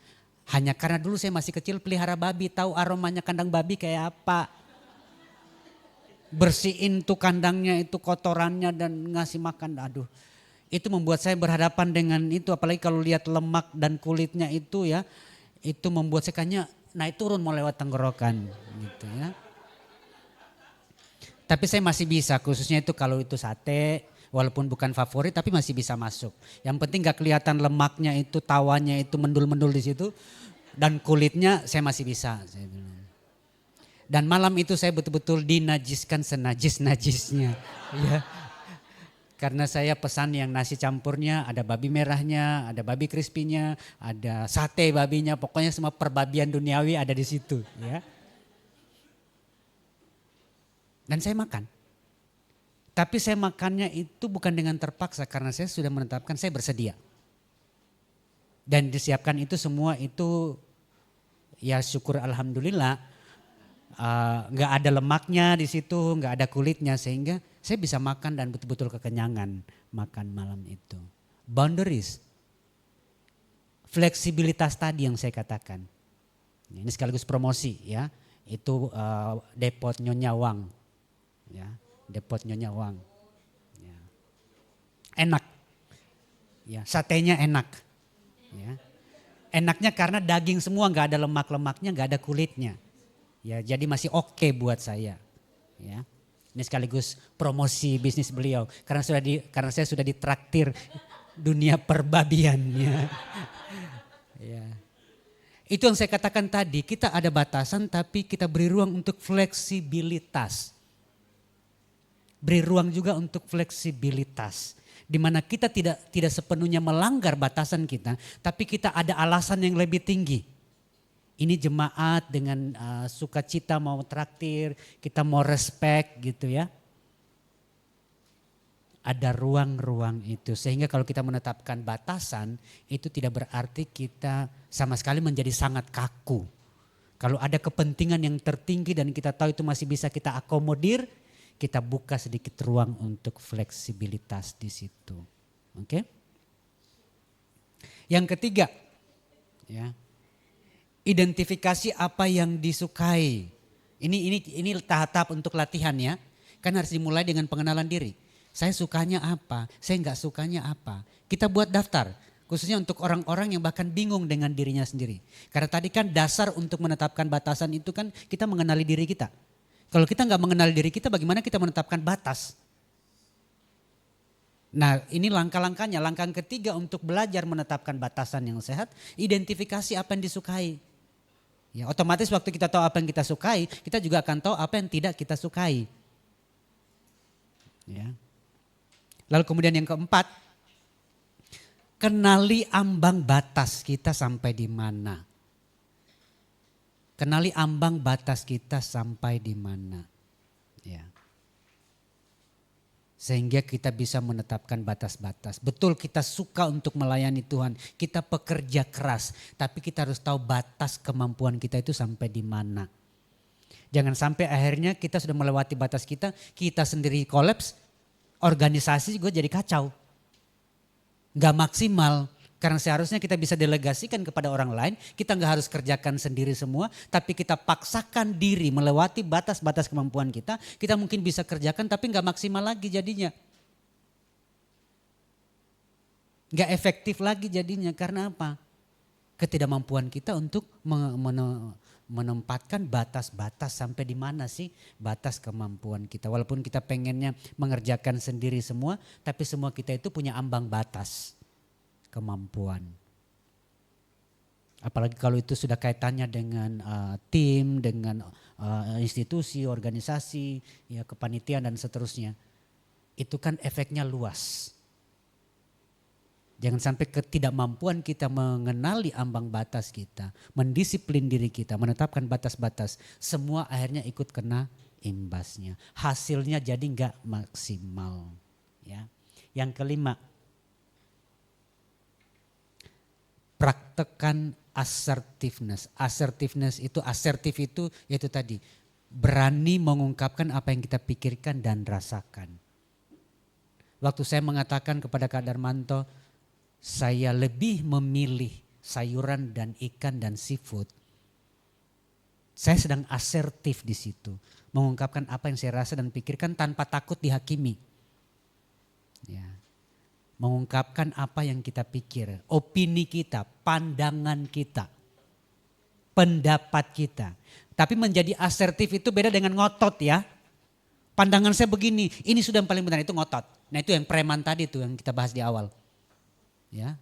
[SPEAKER 1] Hanya karena dulu saya masih kecil pelihara babi, tahu aromanya kandang babi kayak apa. Bersihin tuh kandangnya itu kotorannya dan ngasih makan, aduh. Itu membuat saya berhadapan dengan itu, apalagi kalau lihat lemak dan kulitnya itu ya. Itu membuat saya kayaknya naik turun mau lewat tenggorokan gitu ya. Tapi saya masih bisa, khususnya itu kalau itu sate. Walaupun bukan favorit tapi masih bisa masuk. Yang penting gak kelihatan lemaknya itu, tawanya itu mendul-mendul di situ. Dan kulitnya saya masih bisa. Dan malam itu saya betul-betul dinajiskan senajis-najisnya. Ya. Karena saya pesan yang nasi campurnya ada babi merahnya, ada babi crispy-nya, ada sate babinya. Pokoknya semua perbabian duniawi ada di situ. Ya. Dan saya makan. Tapi saya makannya itu bukan dengan terpaksa karena saya sudah menetapkan saya bersedia. Dan disiapkan itu semua itu ya syukur alhamdulillah nggak ada lemaknya di situ, nggak ada kulitnya sehingga saya bisa makan dan betul-betul kekenyangan makan malam itu. Boundaries, fleksibilitas tadi yang saya katakan. Ini sekaligus promosi ya, itu Depot Nyonya Wang, ya. Depot Nyonya Wang. Ya. Enak. Ya, satenya enak. Ya. Enaknya karena daging semua nggak ada lemak-lemaknya, nggak ada kulitnya. Ya, jadi masih oke buat saya. Ya. Ini sekaligus promosi bisnis beliau karena saya sudah ditraktir dunia perbabian. Ya. Ya. Itu yang saya katakan tadi, kita ada batasan tapi kita beri ruang untuk fleksibilitas. Beri ruang juga untuk fleksibilitas. Di mana kita tidak sepenuhnya melanggar batasan kita, tapi kita ada alasan yang lebih tinggi. Ini jemaat dengan sukacita mau traktir, kita mau respect gitu ya. Ada ruang-ruang itu. Sehingga kalau kita menetapkan batasan, itu tidak berarti kita sama sekali menjadi sangat kaku. Kalau ada kepentingan yang tertinggi dan kita tahu itu masih bisa kita akomodir, kita buka sedikit ruang untuk fleksibilitas di situ. Oke? Yang ketiga, ya, identifikasi apa yang disukai. Ini tahap-tahap untuk latihan ya. Kan harus dimulai dengan pengenalan diri. Saya sukanya apa, saya nggak sukanya apa. Kita buat daftar, khususnya untuk orang-orang yang bahkan bingung dengan dirinya sendiri. Karena tadi kan dasar untuk menetapkan batasan itu kan kita mengenali diri kita. Kalau kita nggak mengenali diri kita, bagaimana kita menetapkan batas? Nah, ini langkah-langkahnya. Langkah ketiga untuk belajar menetapkan batasan yang sehat, identifikasi apa yang disukai. Ya, otomatis waktu kita tahu apa yang kita sukai, kita juga akan tahu apa yang tidak kita sukai. Ya. Lalu kemudian yang keempat, kenali ambang batas kita sampai di mana. Kenali ambang batas kita sampai di mana. Ya. Sehingga kita bisa menetapkan batas-batas. Betul kita suka untuk melayani Tuhan, kita pekerja keras, tapi kita harus tahu batas kemampuan kita itu sampai di mana. Jangan sampai akhirnya kita sudah melewati batas kita sendiri kolaps, organisasi juga jadi kacau. Gak maksimal. Karena seharusnya kita bisa delegasikan kepada orang lain. Kita gak harus kerjakan sendiri semua. Tapi kita paksakan diri melewati batas-batas kemampuan kita. Kita mungkin bisa kerjakan tapi gak maksimal lagi jadinya. Gak efektif lagi jadinya. Karena apa? Ketidakmampuan kita untuk menempatkan batas-batas sampai di mana sih batas kemampuan kita. Walaupun kita pengennya mengerjakan sendiri semua, tapi semua kita itu punya ambang batas kemampuan. Apalagi kalau itu sudah kaitannya dengan tim, dengan institusi, organisasi, ya kepanitiaan dan seterusnya. Itu kan efeknya luas. Jangan sampai ketidakmampuan kita mengenali ambang batas kita, mendisiplin diri kita, menetapkan batas-batas, semua akhirnya ikut kena imbasnya. Hasilnya jadi enggak maksimal. Ya. Yang kelima, praktekkan assertiveness. Assertiveness itu, asertif itu yaitu tadi, berani mengungkapkan apa yang kita pikirkan dan rasakan. Waktu saya mengatakan kepada Kak Darmanto, saya lebih memilih sayuran dan ikan dan seafood. Saya sedang asertif di situ. Mengungkapkan apa yang saya rasa dan pikirkan tanpa takut dihakimi. Ya. Mengungkapkan apa yang kita pikir. Opini kita, pandangan kita. Pendapat kita. Tapi menjadi asertif itu beda dengan ngotot ya. Pandangan saya begini, ini sudah yang paling benar, itu ngotot. Nah itu yang preman tadi tuh yang kita bahas di awal. Ya,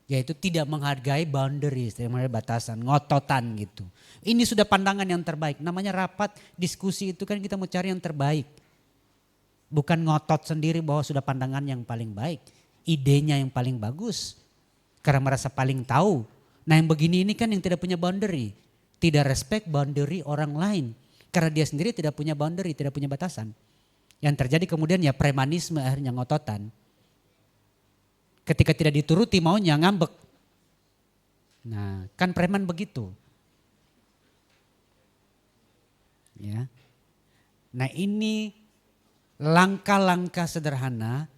[SPEAKER 1] yaitu tidak menghargai boundaries, tidak menghargai batasan, ngototan gitu. Ini sudah pandangan yang terbaik. Namanya rapat diskusi itu kan kita mau cari yang terbaik. Bukan ngotot sendiri bahwa sudah pandangan yang paling baik. Idenya yang paling bagus. Karena merasa paling tahu. Nah yang begini ini kan yang tidak punya boundary. Tidak respect boundary orang lain. Karena dia sendiri tidak punya boundary, tidak punya batasan. Yang terjadi kemudian ya premanisme, akhirnya ngototan. Ketika tidak dituruti maunya ngambek. Nah kan preman begitu. Ya. Nah ini langkah-langkah sederhana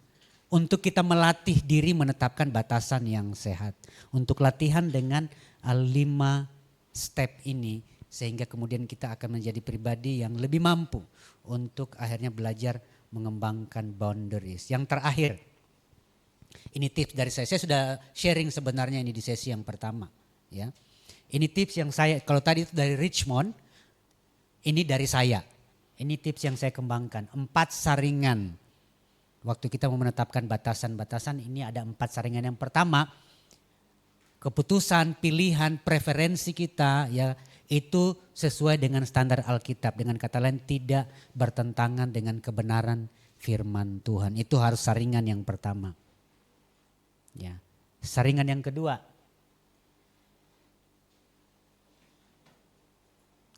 [SPEAKER 1] untuk kita melatih diri menetapkan batasan yang sehat. Untuk latihan dengan 5 step ini sehingga kemudian kita akan menjadi pribadi yang lebih mampu untuk akhirnya belajar mengembangkan boundaries. Yang terakhir, ini tips dari saya sudah sharing sebenarnya ini di sesi yang pertama. Ya. Ini tips yang saya, kalau tadi itu dari Richmond, ini dari saya. Ini tips yang saya kembangkan, 4 saringan. Waktu kita mau menetapkan batasan-batasan ini ada 4 saringan. Yang pertama, keputusan, pilihan, preferensi kita ya itu sesuai dengan standar Alkitab. Dengan kata lain tidak bertentangan dengan kebenaran firman Tuhan. Itu harus saringan yang pertama. Ya. Saringan yang kedua,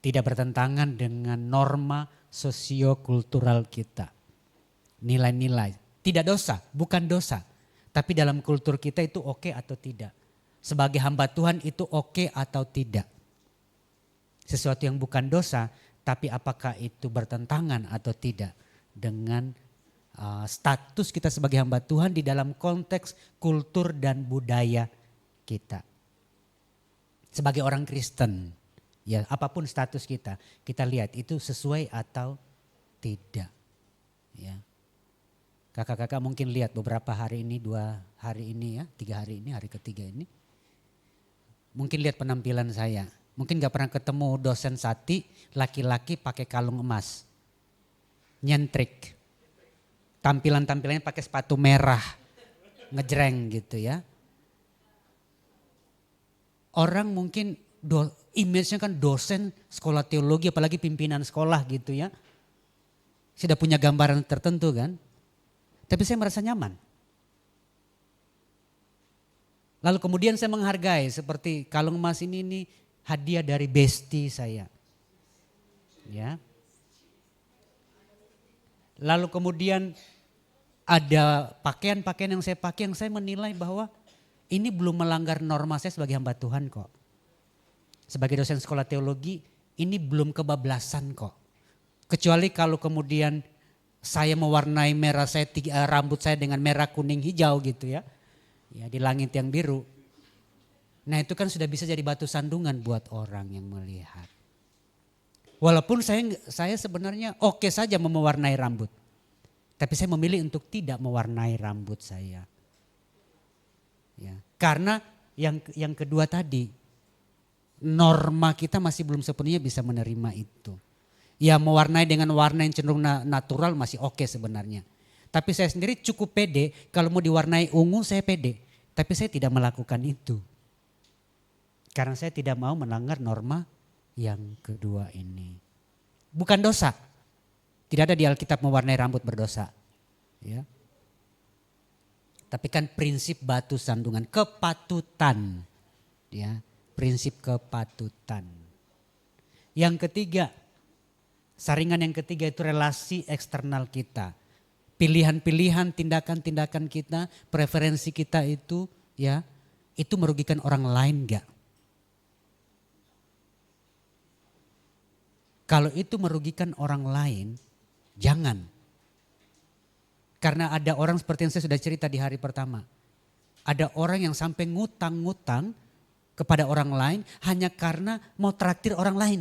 [SPEAKER 1] tidak bertentangan dengan norma sosiokultural kita. Nilai-nilai, tidak dosa, bukan dosa. Tapi dalam kultur kita itu oke atau tidak. Sebagai hamba Tuhan itu oke atau tidak. Sesuatu yang bukan dosa, tapi apakah itu bertentangan atau tidak dengan status kita sebagai hamba Tuhan di dalam konteks kultur dan budaya kita. Sebagai orang Kristen, ya apapun status kita lihat itu sesuai atau tidak. Ya. Kakak-kakak mungkin lihat beberapa hari ini, 2 hari ini ya, 3 hari ini, hari ketiga ini. Mungkin lihat penampilan saya. Mungkin gak pernah ketemu dosen Sati, laki-laki pakai kalung emas. Nyentrik. Tampilannya pakai sepatu merah. Ngejreng gitu ya. Orang mungkin image-nya kan dosen sekolah teologi apalagi pimpinan sekolah gitu ya. Sudah punya gambaran tertentu kan. Tapi saya merasa nyaman. Lalu kemudian saya menghargai seperti kalung emas ini hadiah dari bestie saya. Ya. Lalu kemudian ada pakaian-pakaian yang saya pakai yang saya menilai bahwa ini belum melanggar norma saya sebagai hamba Tuhan kok. Sebagai dosen sekolah teologi ini belum kebablasan kok. Kecuali kalau kemudian saya mewarnai rambut saya dengan merah, kuning, hijau gitu ya. Ya di langit yang biru. Nah itu kan sudah bisa jadi batu sandungan buat orang yang melihat. Walaupun saya sebenarnya oke saja mewarnai rambut. Tapi saya memilih untuk tidak mewarnai rambut saya. Ya, karena yang kedua tadi, norma kita masih belum sepenuhnya bisa menerima itu. Ya mewarnai dengan warna yang cenderung natural masih oke sebenarnya. Tapi saya sendiri cukup pede, kalau mau diwarnai ungu saya pede. Tapi saya tidak melakukan itu. Karena saya tidak mau melanggar norma yang kedua ini. Bukan dosa. Tidak ada di Alkitab mewarnai rambut berdosa. Ya. Tapi kan prinsip batu sandungan, kepatutan. Ya, prinsip kepatutan. Yang ketiga, saringan yang ketiga itu relasi eksternal kita. Pilihan-pilihan, tindakan-tindakan kita, preferensi kita itu ya, itu merugikan orang lain enggak? Kalau itu merugikan orang lain, jangan. Karena ada orang seperti yang saya sudah cerita di hari pertama. Ada orang yang sampai ngutang-ngutang kepada orang lain hanya karena mau traktir orang lain.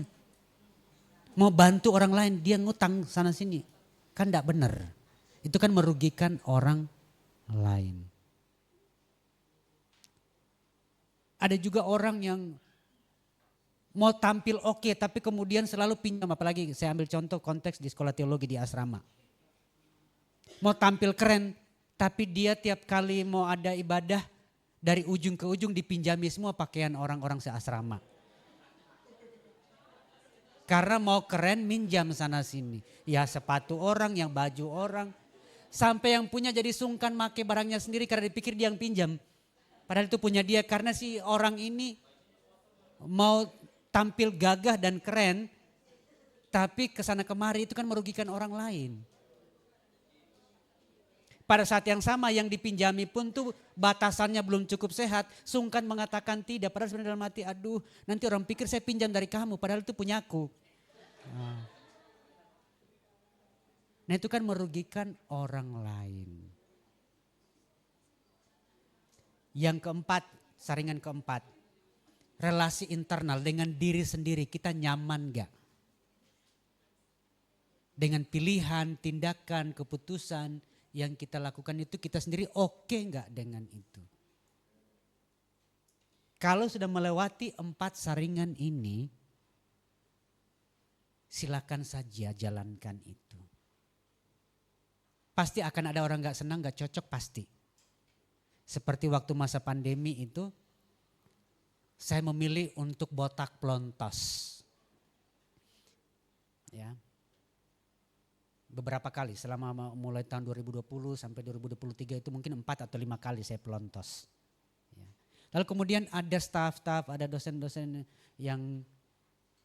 [SPEAKER 1] Mau bantu orang lain, dia ngutang sana sini. Kan enggak benar. Itu kan merugikan orang lain. Ada juga orang yang mau tampil oke, tapi kemudian selalu pinjam. Apalagi saya ambil contoh konteks di sekolah teologi di asrama. Mau tampil keren, tapi dia tiap kali mau ada ibadah dari ujung ke ujung dipinjami semua pakaian orang-orang seasrama. Karena mau keren minjam sana sini. Ya sepatu orang, yang baju orang. Sampai yang punya jadi sungkan make barangnya sendiri karena dipikir dia yang pinjam. Padahal itu punya dia karena si orang ini mau tampil gagah dan keren. Tapi kesana kemari itu kan merugikan orang lain. Pada saat yang sama yang dipinjami pun tuh batasannya belum cukup sehat. Sungkan mengatakan tidak. Padahal sebenarnya dalam hati aduh nanti orang pikir saya pinjam dari kamu. Padahal itu punyaku. Nah itu kan merugikan orang lain. Yang keempat, saringan keempat. Relasi internal dengan diri sendiri kita nyaman gak? Dengan pilihan, tindakan, keputusan yang kita lakukan itu kita sendiri oke gak dengan itu? Kalau sudah melewati 4 saringan ini, silakan saja jalankan itu. Pasti akan ada orang gak senang, gak cocok pasti. Seperti waktu masa pandemi itu, saya memilih untuk botak plontos. Ya. beberapa kali selama mulai tahun 2020 sampai 2023 itu mungkin 4 atau 5 kali saya pelontos. Ya. Lalu kemudian ada staf-staf, ada dosen-dosen yang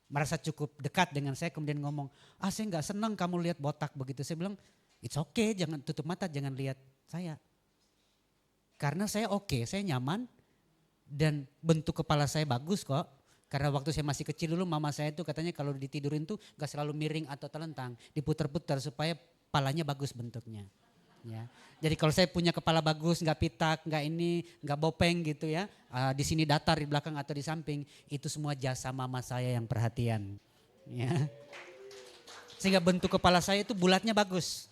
[SPEAKER 1] merasa cukup dekat dengan saya kemudian ngomong, saya nggak senang kamu lihat botak begitu. Saya bilang, it's okay, jangan tutup mata, jangan lihat saya. Karena saya oke, saya nyaman dan bentuk kepala saya bagus kok. Karena waktu saya masih kecil dulu mama saya itu katanya kalau ditidurin tuh gak selalu miring atau telentang. Diputar-putar supaya kepalanya bagus bentuknya. Ya. Jadi kalau saya punya kepala bagus, gak pitak, gak ini, gak bopeng gitu ya. Di sini datar di belakang atau di samping. Itu semua jasa mama saya yang perhatian. Ya. Sehingga bentuk kepala saya itu bulatnya bagus.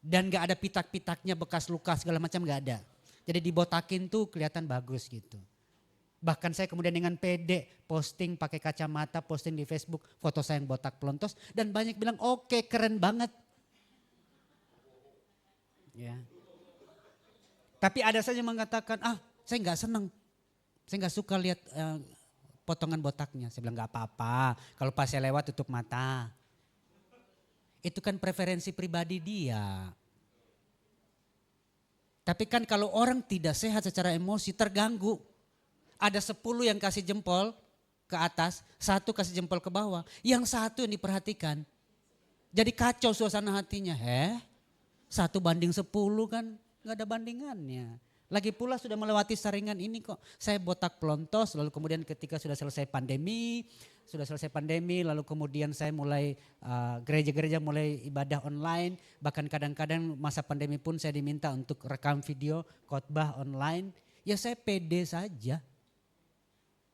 [SPEAKER 1] Dan gak ada pitak-pitaknya bekas luka segala macam gak ada. Jadi dibotakin tuh kelihatan bagus gitu. Bahkan saya kemudian dengan pede posting pakai kacamata, posting di Facebook foto saya yang botak pelontos dan banyak bilang oke, keren banget. Ya. Tapi ada saja yang mengatakan saya nggak senang, saya nggak suka lihat potongan botaknya. Saya bilang nggak apa-apa, kalau pas saya lewat tutup mata. Itu kan preferensi pribadi dia. Tapi kan kalau orang tidak sehat secara emosi terganggu. Ada 10 yang kasih jempol ke atas, 1 kasih jempol ke bawah. Yang 1 yang diperhatikan. Jadi kacau suasana hatinya. 1 banding 10 kan gak ada bandingannya. Lagi pula sudah melewati saringan ini kok. Saya botak pelontos lalu kemudian ketika sudah selesai pandemi lalu kemudian saya mulai gereja-gereja mulai ibadah online. Bahkan kadang-kadang masa pandemi pun saya diminta untuk rekam video khotbah online. Ya saya pede saja.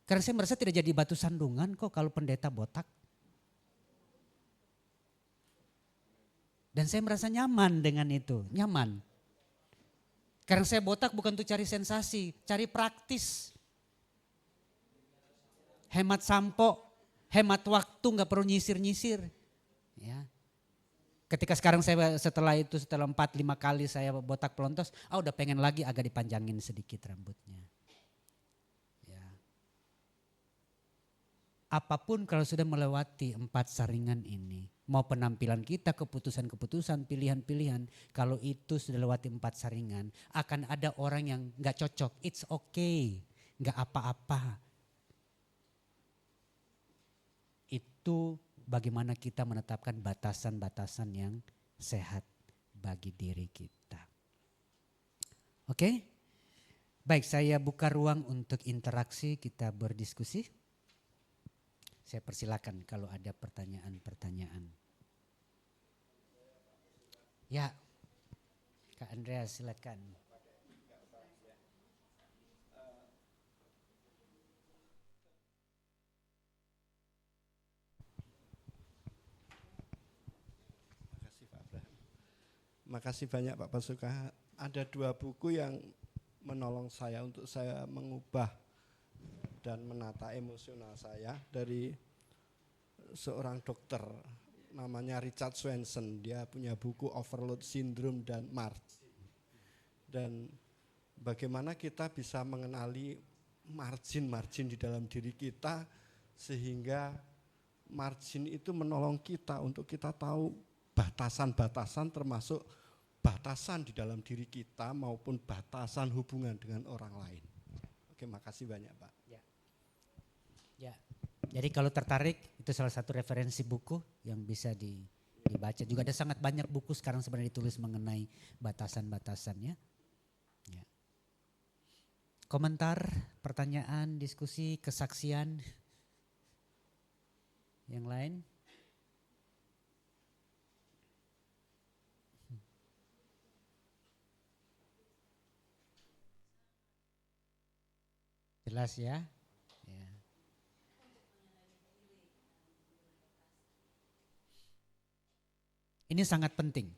[SPEAKER 1] Karena saya merasa tidak jadi batu sandungan kok kalau pendeta botak. Dan saya merasa nyaman dengan itu, nyaman. Karena saya botak bukan untuk cari sensasi, cari praktis. Hemat sampo, hemat waktu gak perlu nyisir-nyisir. Ya. Ketika sekarang saya setelah 4-5 kali saya botak pelontos, udah pengen lagi agak dipanjangin sedikit rambutnya. Apapun kalau sudah melewati 4 saringan ini, mau penampilan kita, keputusan-keputusan, pilihan-pilihan, kalau itu sudah lewati 4 saringan, akan ada orang yang gak cocok, it's okay, gak apa-apa. Itu bagaimana kita menetapkan batasan-batasan yang sehat bagi diri kita. Oke? Baik, saya buka ruang untuk interaksi, kita berdiskusi. Saya persilakan kalau ada pertanyaan-pertanyaan. Ya, Kak Andreas silakan.
[SPEAKER 2] Makasih Pak Abraham. Makasih banyak Pak Pasuka. Ada 2 buku yang menolong saya untuk saya mengubah dan menata emosional saya dari seorang dokter namanya Richard Swenson. Dia punya buku Overload Syndrome dan Margin. Dan bagaimana kita bisa mengenali margin-margin di dalam diri kita sehingga margin itu menolong kita untuk kita tahu batasan-batasan termasuk batasan di dalam diri kita maupun batasan hubungan dengan orang lain. Oke, makasih banyak Pak.
[SPEAKER 1] Ya, jadi kalau tertarik itu salah satu referensi buku yang bisa dibaca. Juga ada sangat banyak buku sekarang sebenarnya ditulis mengenai batasan-batasannya. Ya. Komentar, pertanyaan, diskusi, kesaksian yang lain? Jelas ya? Ya. Ini sangat penting.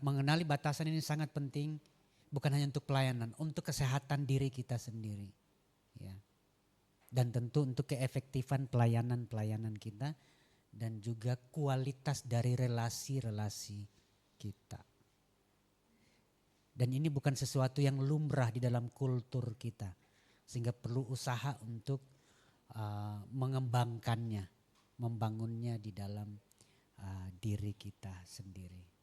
[SPEAKER 1] Mengenali batasan ini sangat penting, bukan hanya untuk pelayanan, untuk kesehatan diri kita sendiri. Ya. Dan tentu untuk keefektifan pelayanan kita dan juga kualitas dari relasi-relasi kita. Dan ini bukan sesuatu yang lumrah di dalam kultur kita, sehingga perlu usaha untuk mengembangkannya, membangunnya di dalam diri kita sendiri.